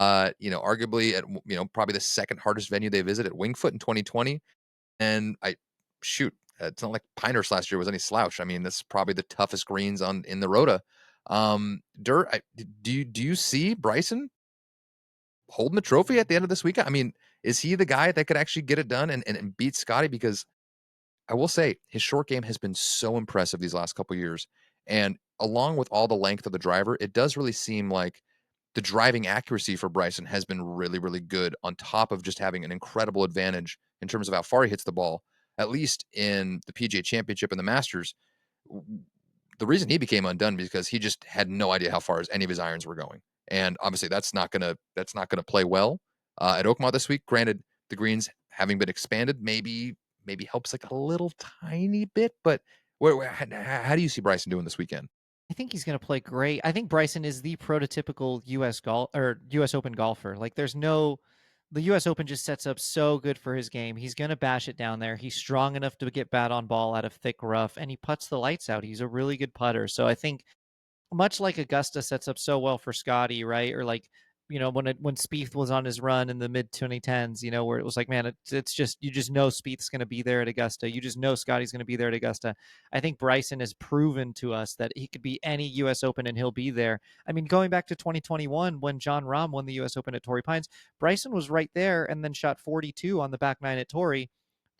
Arguably at probably the second hardest venue they visit at Winged Foot in 2020. And it's not like Pinehurst last year was any slouch. I mean, this is probably the toughest greens in the Rota. Derr, do you see Bryson holding the trophy at the end of this weekend? I mean, is he the guy that could actually get it done and beat Scotty? Because I will say his short game has been so impressive these last couple of years. And along with all the length of the driver, it does really seem like the driving accuracy for Bryson has been really, really good, on top of just having an incredible advantage in terms of how far he hits the ball, at least in the PGA Championship and the Masters. The reason he became undone because he just had no idea how far any of his irons were going. And obviously that's not gonna play well at Oakmont this week. Granted, the greens having been expanded maybe helps like a little tiny bit, but how do you see Bryson doing this weekend? I think he's going to play great. I think Bryson is the prototypical U.S. Open golfer. Like, the U.S. Open just sets up so good for his game. He's going to bash it down there. He's strong enough to get bat on ball out of thick rough, and he putts the lights out. He's a really good putter. So I think, much like Augusta sets up so well for Scotty, right? Or like, when Spieth was on his run in the mid 2010s, where it was like, man, it's just, you just know Spieth's going to be there at Augusta. You just know Scotty's going to be there at Augusta. I think Bryson has proven to us that he could be any U.S. Open and he'll be there. I mean, going back to 2021, when Jon Rahm won the U.S. Open at Torrey Pines, Bryson was right there and then shot 42 on the back 9 at Torrey.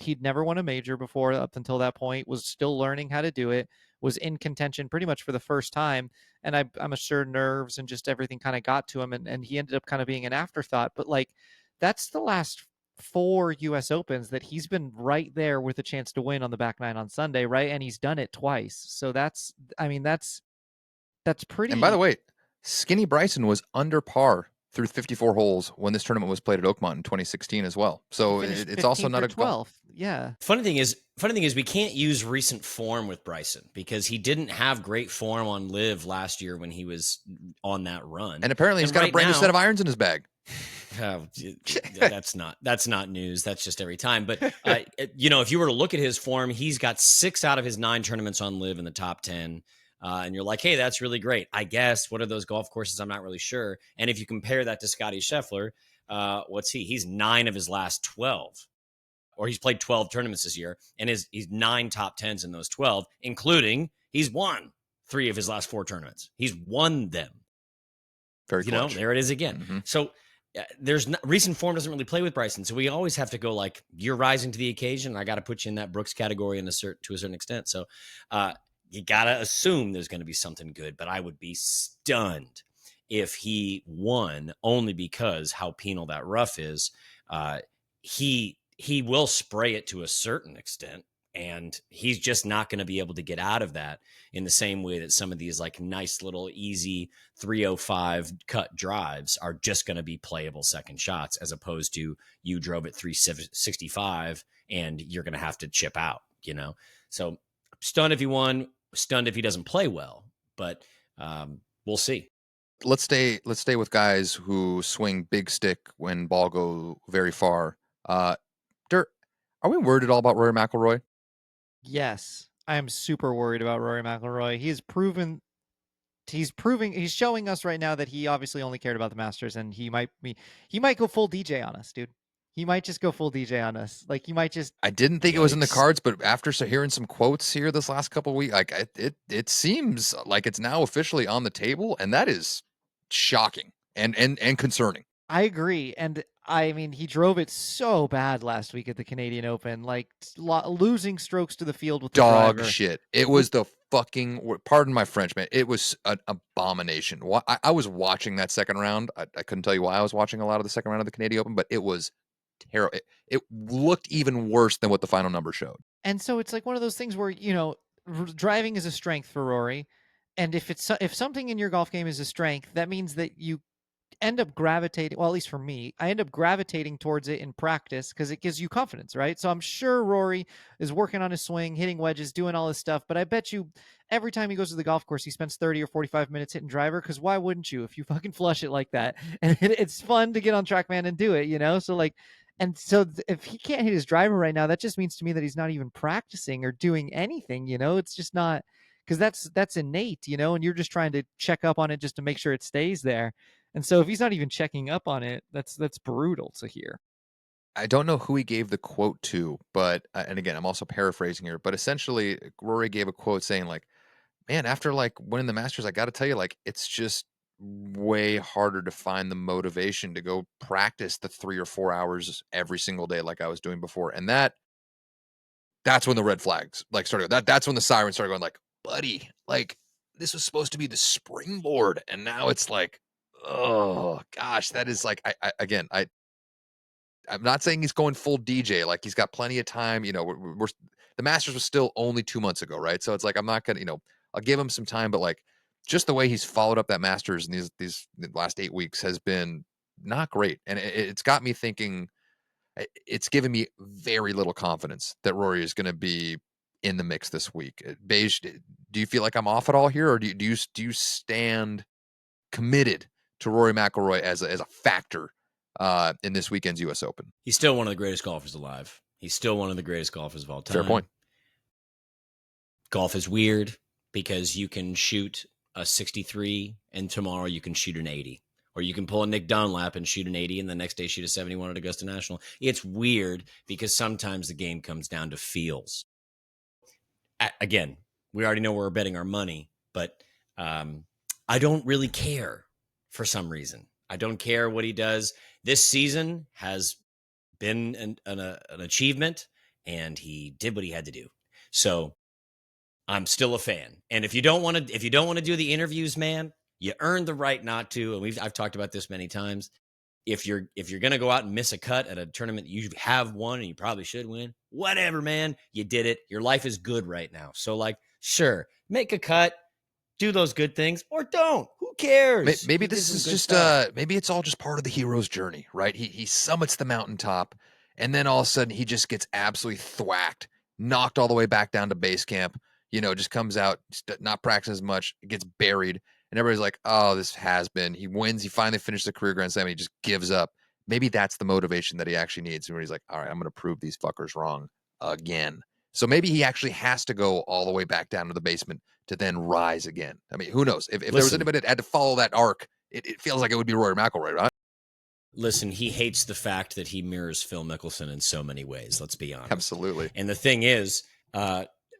He'd never won a major before up until that point, was still learning how to do it, was in contention pretty much for the first time. And I'm sure nerves and just everything kind of got to him, and he ended up kind of being an afterthought. But like, that's the last 4 U.S. Opens that he's been right there with a chance to win on the back 9 on Sunday, right? And he's done it twice. So that's pretty. And by the way, Skinny Bryson was under par through 54 holes when this tournament was played at Oakmont in 2016 as well. So it's also not a 12th. Yeah. Funny thing is, we can't use recent form with Bryson because he didn't have great form on Live last year when he was on that run. And apparently he's got a brand new set of irons in his bag. That's not news. That's just every time. But if you were to look at his form, he's got 6 out of his 9 tournaments on Live in the top 10. And you're like, hey, that's really great. I guess, what are those golf courses? I'm not really sure. And if you compare that to Scotty Scheffler, what's he? He's 9 of his last 12. Or he's played 12 tournaments this year, and he's 9 top 10s in those 12, including he's won 3 of his last 4 tournaments. He's won them. Very clutch. There it is again. Mm-hmm. So recent form doesn't really play with Bryson. So we always have to go like, you're rising to the occasion. I got to put you in that Brooks category to a certain extent. So you got to assume there's going to be something good, but I would be stunned if he won only because how penal that rough is. He will spray it to a certain extent, and he's just not going to be able to get out of that in the same way that some of these like nice little easy 305 cut drives are just going to be playable second shots, as opposed to you drove at 365 and you're going to have to chip out, So stunned if he won, stunned if he doesn't play well, but we'll see. let's stay with guys who swing big stick when ball go very far. Derr, are we worried at all about Rory McIlroy? Yes, I am super worried about Rory McIlroy. He's showing us right now that he obviously only cared about the Masters, and he might go full DJ on us, dude. He might just go full DJ on us. Like, he might just. I didn't think it was in the Yikes. cards, but after hearing some quotes here this last couple of weeks, like it seems like it's now officially on the table, and that is shocking and concerning. I agree, and I mean, he drove it so bad last week at the Canadian Open, like losing strokes to the field with the Dog driver. shit. It was the fucking, pardon my French, man. It was an abomination. I was watching that second round. I couldn't tell you why I was watching a lot of the second round of the Canadian Open, but it was terrible. It looked even worse than what the final number showed. And so it's like one of those things where, driving is a strength for Rory, and if something in your golf game is a strength, that means that you end up gravitating, well, at least for me, I end up gravitating towards it in practice because it gives you confidence, right? So I'm sure Rory is working on his swing, hitting wedges, doing all this stuff, but I bet you every time he goes to the golf course, he spends 30 or 45 minutes hitting driver, because why wouldn't you if you fucking flush it like that? And it's fun to get on TrackMan and do it. So like, and so if he can't hit his driver right now, that just means to me that he's not even practicing or doing anything. It's just not, because that's innate, and you're just trying to check up on it just to make sure it stays there. And so if he's not even checking up on it, that's brutal to hear. I don't know who he gave the quote to, but and again, I'm also paraphrasing here, but essentially Rory gave a quote saying like, "Man, after like winning the Masters, I got to tell you, like, it's just way harder to find the motivation to go practice the 3 or 4 hours every single day like I was doing before." And that's when the red flags like started. That's when the sirens started going like, "Buddy, like this was supposed to be the springboard, and now it's like, oh gosh, that is like, I'm not saying he's going full DJ. Like he's got plenty of time. The Masters was still only 2 months ago, right? So it's like I'm not gonna, I'll give him some time, but like just the way he's followed up that Masters in these last 8 weeks has been not great, and it's got me thinking. It's given me very little confidence that Rory is going to be in the mix this week. Beige, do you feel like I'm off at all here, or do you stand committed to Rory McIlroy as a factor in this weekend's U.S. Open? He's still one of the greatest golfers alive. He's still one of the greatest golfers of all time. Fair point. Golf is weird because you can shoot a 63 and tomorrow you can shoot an 80. Or you can pull a Nick Dunlap and shoot an 80 and the next day shoot a 71 at Augusta National. It's weird because sometimes the game comes down to feels. Again, we already know where we're betting our money, but I don't really care for some reason. I don't care what he does. This season has been an achievement, and he did what he had to do. So I'm still a fan. And if you don't want to do the interviews, man, you earned the right not to. And I've talked about this many times. If you're going to go out and miss a cut at a tournament that you have won and you probably should win, whatever, man, you did it. Your life is good right now. So like, sure, make a cut, do those good things, or don't. Who cares? Maybe this is just maybe it's all just part of the hero's journey, right? He summits the mountaintop, and then all of a sudden he just gets absolutely thwacked, knocked all the way back down to base camp. Just comes out, not practicing as much, gets buried, and everybody's like, "Oh, this has been." He wins. He finally finished the career Grand Slam. And he just gives up. Maybe that's the motivation that he actually needs. Where he's like, "All right, I'm going to prove these fuckers wrong again." So maybe he actually has to go all the way back down to the basement to then rise again. I mean, who knows? If there was anybody that had to follow that arc, it feels like it would be Rory McIlroy, right? Listen, he hates the fact that he mirrors Phil Mickelson in so many ways. Let's be honest. Absolutely. And the thing is,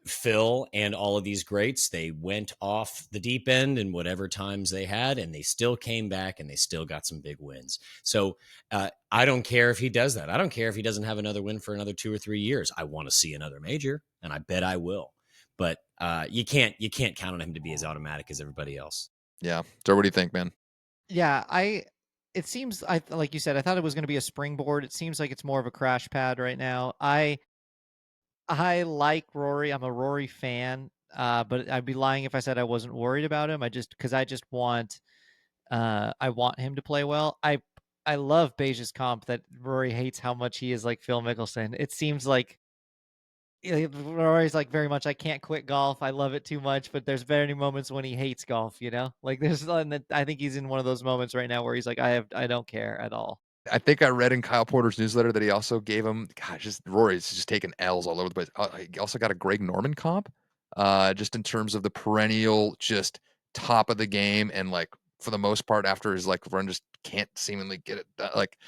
Phil and all of these greats, they went off the deep end in whatever times they had, and they still came back and they still got some big wins. So I don't care if he does that. I don't care if he doesn't have another win for another 2 or 3 years. I want to see another major, and I bet I will. But you can't count on him to be as automatic as everybody else. Yeah. So what do you think, man? Yeah, it seems, like you said, I thought it was going to be a springboard. It seems like it's more of a crash pad right now. I like Rory. I'm a Rory fan, but I'd be lying if I said I wasn't worried about him. I just want I want him to play well. I love Beige's comp that Rory hates how much he is like Phil Mickelson. It seems like Rory's like very much, I can't quit golf. I love it too much, but there's very moments when he hates golf, you know? Like there's I think he's in one of those moments right now where he's like, I don't care at all. I think I read in Kyle Porter's newsletter that he also gave him, gosh, just Rory's just taking L's all over the place. He also got a Greg Norman comp, just in terms of the perennial, just top of the game, and like for the most part, after his like run, just can't seemingly get it done. Like,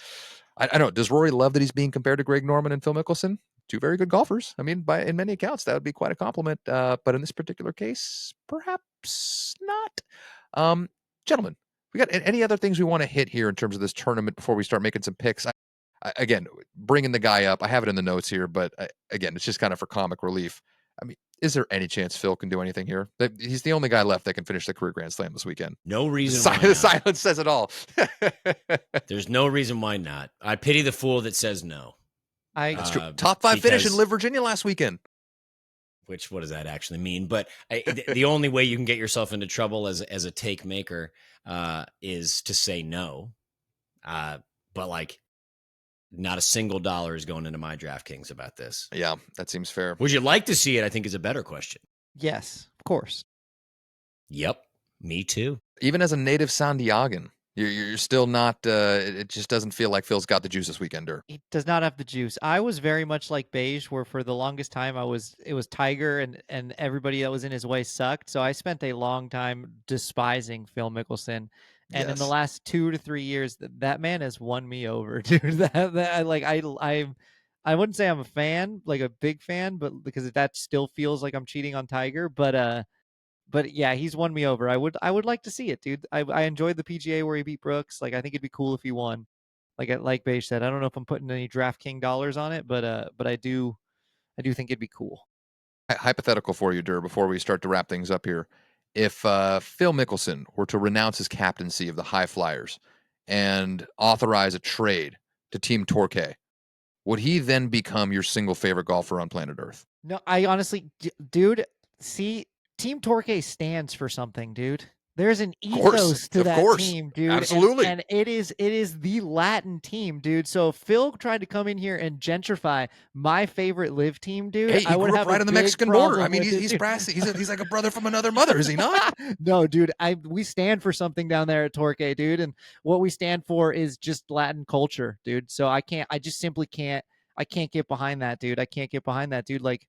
I don't know. Does Rory love that he's being compared to Greg Norman and Phil Mickelson? Two very good golfers. I mean, by in many accounts, that would be quite a compliment. But in this particular case, perhaps not. Gentlemen, we got any other things we want to hit here in terms of this tournament before we start making some picks? Again, bringing the guy up, I have it in the notes here, but again, it's just kind of for comic relief. I mean, is there any chance Phil can do anything here? He's the only guy left that can finish the career Grand Slam this weekend. No reason why The not. silence says it all. There's no reason why not. I pity the fool that says no. That's true. Top 5 finish in Live, Virginia last weekend. Which, what does that actually mean? But the only way you can get yourself into trouble as a take maker is to say no. But like, not a single dollar is going into my DraftKings about this. Yeah, that seems fair. Would you like to see it? I think is a better question. Yes, of course. Yep, me too. Even as a native San Diegan, you're still not. It just doesn't feel like Phil's got the juice this weekender. He does not have the juice. I was very much like Beige, where for the longest time it was Tiger and everybody that was in his way sucked. So I spent a long time despising Phil Mickelson. And in the last 2 to 3 years, that man has won me over, dude. I wouldn't say I'm a fan, like a big fan, but because that still feels like I'm cheating on Tiger. But yeah, he's won me over. I would like to see it, dude. I enjoyed the PGA where he beat Brooks. Like I think it'd be cool if he won. Like Beige said, I don't know if I'm putting any DraftKings dollars on it, but I do think it'd be cool. Hypothetical for you, Derr, before we start to wrap things up here. If Phil Mickelson were to renounce his captaincy of the High Flyers and authorize a trade to Team Torquay, would he then become your single favorite golfer on planet Earth? No, I honestly, dude, see, Team Torquay stands for something, dude. There's an ethos to that team, dude. Absolutely. And it is the Latin team, dude. So if Phil tried to come in here and gentrify my favorite live team, dude, hey, he I would grew have up right on the Mexican border. I mean, he's it, brassy. He's like a brother from another mother, is he not? No, dude. We stand for something down there at Torquay, dude. And what we stand for is just Latin culture, dude. So I just simply can't. I can't get behind that, dude. I can't get behind that, dude. Like,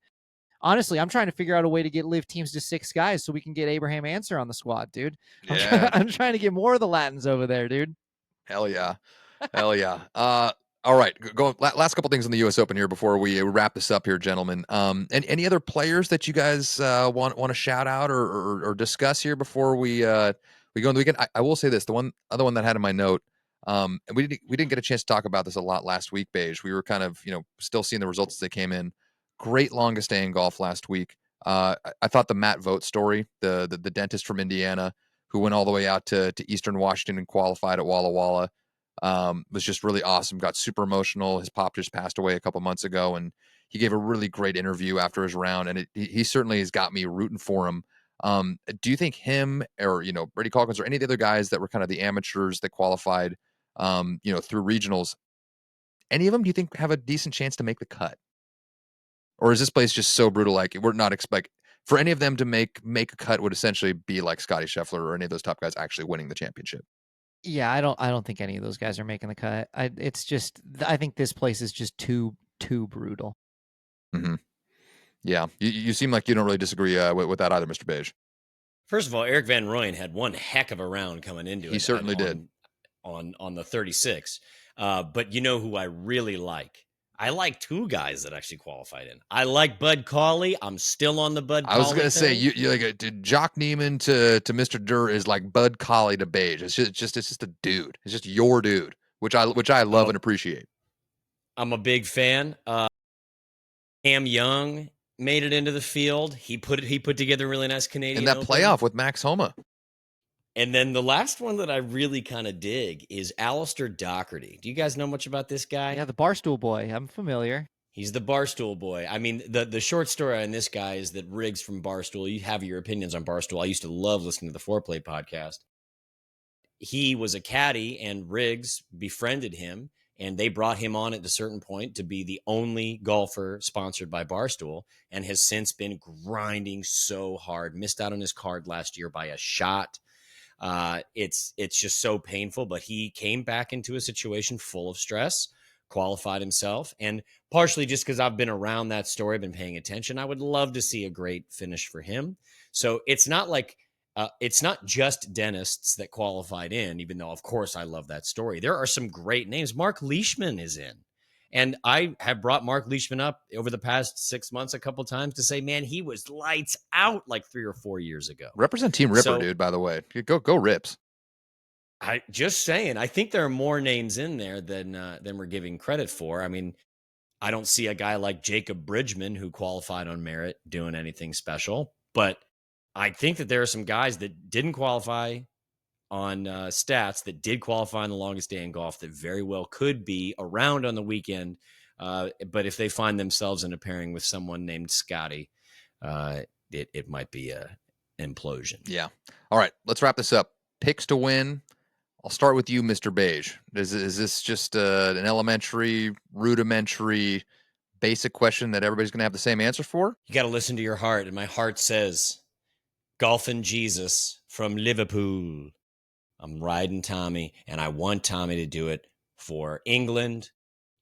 honestly, I'm trying to figure out a way to get live teams to 6 guys so we can get Abraham Answer on the squad, dude. Yeah. I'm trying to get more of the Latins over there, dude. Hell yeah. Hell yeah. All right. Last couple things on the U.S. Open here before we wrap this up here, gentlemen. And any other players that you guys want to shout out or discuss here before we go in the weekend? I will say this: the other one that I had in my note. And we didn't get a chance to talk about this a lot last week, Beige. We were kind of still seeing the results as they came in. Great longest day in golf last week. I thought the Matt Vogt story, the dentist from Indiana who went all the way out to Eastern Washington and qualified at Walla Walla, was just really awesome. Got super emotional. His pop just passed away a couple months ago, and he gave a really great interview after his round, and he certainly has got me rooting for him. Do you think him or Brady Calkins or any of the other guys that were kind of the amateurs that qualified through regionals, any of them do you think have a decent chance to make the cut? Or is this place just so brutal? Like we're not expect for any of them to make a cut would essentially be like Scotty Scheffler or any of those top guys actually winning the championship. Yeah, I don't think any of those guys are making the cut. It's just I think this place is just too brutal. Mm-hmm. Yeah, you seem like you don't really disagree with that either, Mr. Beige. First of all, Eric Van Rooyen had one heck of a round coming into it. He certainly did on the 36. But you know who I really like? I like 2 guys that actually qualified in. I like Bud Cauley. I'm still on the Bud Cauley. I was going to say, you like Jock Neiman to Mr. Derr is like Bud Cauley to Beige. It's just a dude. It's just your dude, which I love and appreciate. I'm a big fan. Cam Young made it into the field. He put together a really nice Canadian and that Open. playoff with Max Homa. And then the last one that I really kind of dig is Alistair Doherty. Do you guys know much about this guy? Yeah, the Barstool boy. I'm familiar. He's the Barstool boy. I mean, the short story on this guy is that Riggs from Barstool, you have your opinions on Barstool. I used to love listening to the Foreplay podcast. He was a caddy, and Riggs befriended him And they brought him on at a certain point to be the only golfer sponsored by Barstool, and has since been grinding so hard. Missed out on his card last year by a shot. It's just so painful, but he came back into a situation full of stress, qualified himself, and partially just because I've been around that story, I've been paying attention. I would love to see a great finish for him. So it's not like it's not just dentists that qualified in, even though, of course, I love that story. There are some great names. Mark Leishman is in. And I have brought Mark Leishman up over the past 6 months a couple times to say, man, he was lights out like 3 or 4 years ago. Represent Team Ripper, dude, by the way. Go Rips. I just saying, I think there are more names in there than we're giving credit for. I mean, I don't see a guy like Jacob Bridgman, who qualified on merit, doing anything special. But I think that there are some guys that didn't qualify on stats that did qualify on the longest day in golf that very well could be around on the weekend. But if they find themselves in a pairing with someone named Scotty, it might be a implosion. Yeah. All right, let's wrap this up. Picks to win. I'll start with you, Mr. Beige. Is this just an elementary, rudimentary, basic question that everybody's going to have the same answer for? You got to listen to your heart, and my heart says, Golfing Jesus from Liverpool. I'm riding Tommy, and I want Tommy to do it for England.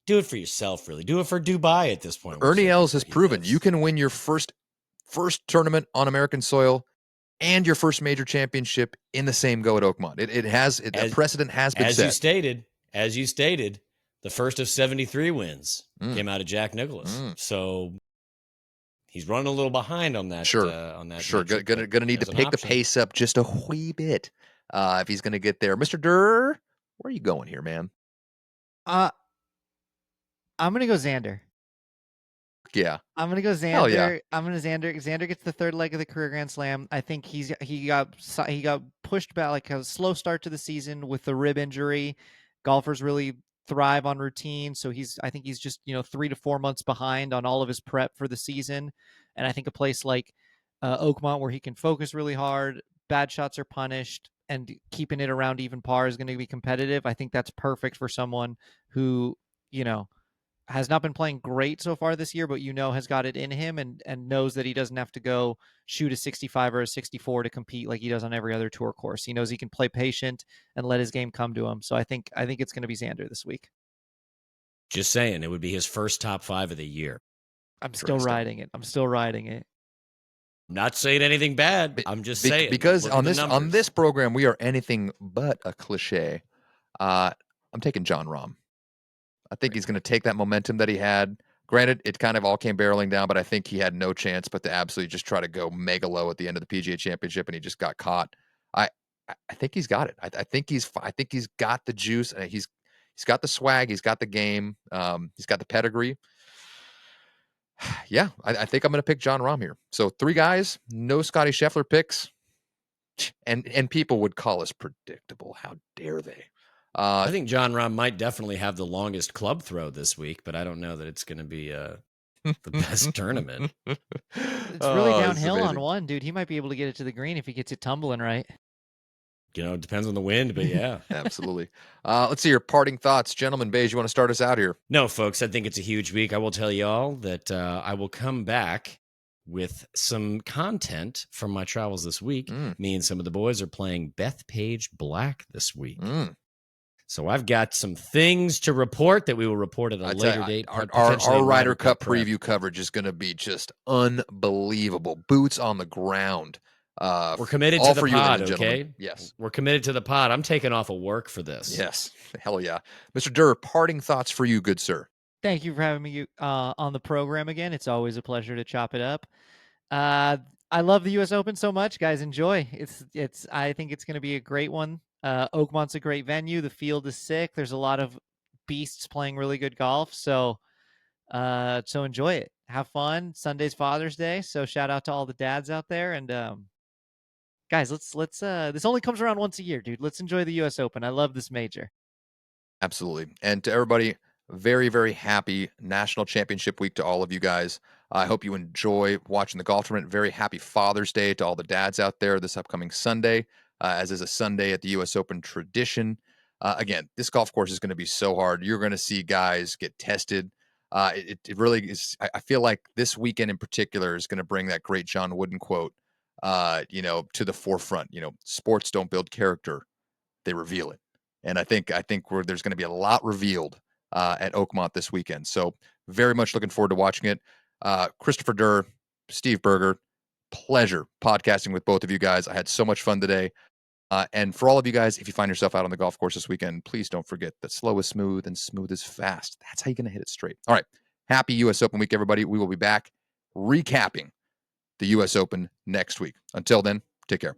Do it for yourself, really. Do it for Dubai at this point. Ernie Els has proven you can win your first tournament on American soil and your first major championship in the same go at Oakmont. The precedent has been set. As you stated, the first of 73 wins came out of Jack Nicklaus. So he's running a little behind on that. Sure. Metric, gonna need to pick the pace up just a wee bit if he's gonna get there. Mr. Derr, where are you going here, man? I'm gonna go Xander. Yeah. I'm gonna go Xander. Hell yeah. I'm gonna Xander. Xander gets the third leg of the career Grand Slam. I think he got pushed back, like a slow start to the season with the rib injury. Golfers really thrive on routine, so I think he's just 3 to 4 months behind on all of his prep for the season. And I think a place like Oakmont, where he can focus really hard, bad shots are punished, and keeping it around even par is going to be competitive. I think that's perfect for someone who has not been playing great so far this year, but has got it in him and knows that he doesn't have to go shoot a 65 or a 64 to compete like he does on every other tour course. He knows he can play patient and let his game come to him. So I think it's going to be Xander this week. Just saying, it would be his first top 5 of the year. I'm still riding it. Not saying anything bad. I'm just saying, because on this program we are anything but a cliche. I'm taking Jon Rahm. I think he's going to take that momentum that he had. Granted, it kind of all came barreling down, but I think he had no chance but to absolutely just try to go mega low at the end of the PGA Championship, and he just got caught. I think he's got it. I think he's got the juice, and he's got the swag, he's got the game, he's got the pedigree. Yeah, I think I'm going to pick Jon Rahm here. So 3 guys, no Scotty Scheffler picks, and people would call us predictable. How dare they? I think Jon Rahm might definitely have the longest club throw this week, but I don't know that it's going to be the best tournament. It's really downhill on one, dude. He might be able to get it to the green if he gets it tumbling right. It depends on the wind, but yeah. Absolutely. Let's see your parting thoughts. Gentlemen, Beige, you want to start us out here? No, folks, I think it's a huge week. I will tell you all that I will come back with some content from my travels this week. Me and some of the boys are playing Bethpage Black this week. So I've got some things to report that we will report at a later date. Our Ryder Cup preview coverage is going to be just unbelievable. Boots on the ground. We're committed to the pod, okay? Yes. We're committed to the pod. I'm taking off of work for this. Yes. Hell yeah. Mr. Derr, parting thoughts for you, good sir. Thank you for having me on the program again. It's always a pleasure to chop it up. I love the U.S. Open so much, guys. Enjoy. I think it's going to be a great one. Oakmont's a great venue. The field is sick. There's a lot of beasts playing really good golf. So enjoy it. Have fun. Sunday's Father's Day. So shout out to all the dads out there. And guys, let's this only comes around once a year, dude. Let's enjoy the U.S. Open. I love this major. Absolutely. And to everybody, very, very happy National Championship Week to all of you guys. I hope you enjoy watching the golf tournament. Very happy Father's Day to all the dads out there this upcoming Sunday, as is a Sunday at the U.S. Open tradition. Again, this golf course is going to be so hard. You're going to see guys get tested. It really is. I feel like this weekend in particular is going to bring that great John Wooden quote, to the forefront. Sports don't build character; they reveal it. And I think there's going to be a lot revealed at Oakmont this weekend. So very much looking forward to watching it. Christopher Derr, Steve Berger, pleasure podcasting with both of you guys. I had so much fun today. And for all of you guys, if you find yourself out on the golf course this weekend, please don't forget that slow is smooth and smooth is fast. That's how you're going to hit it straight. All right. Happy U.S. Open week, everybody. We will be back recapping the U.S. Open next week. Until then, take care.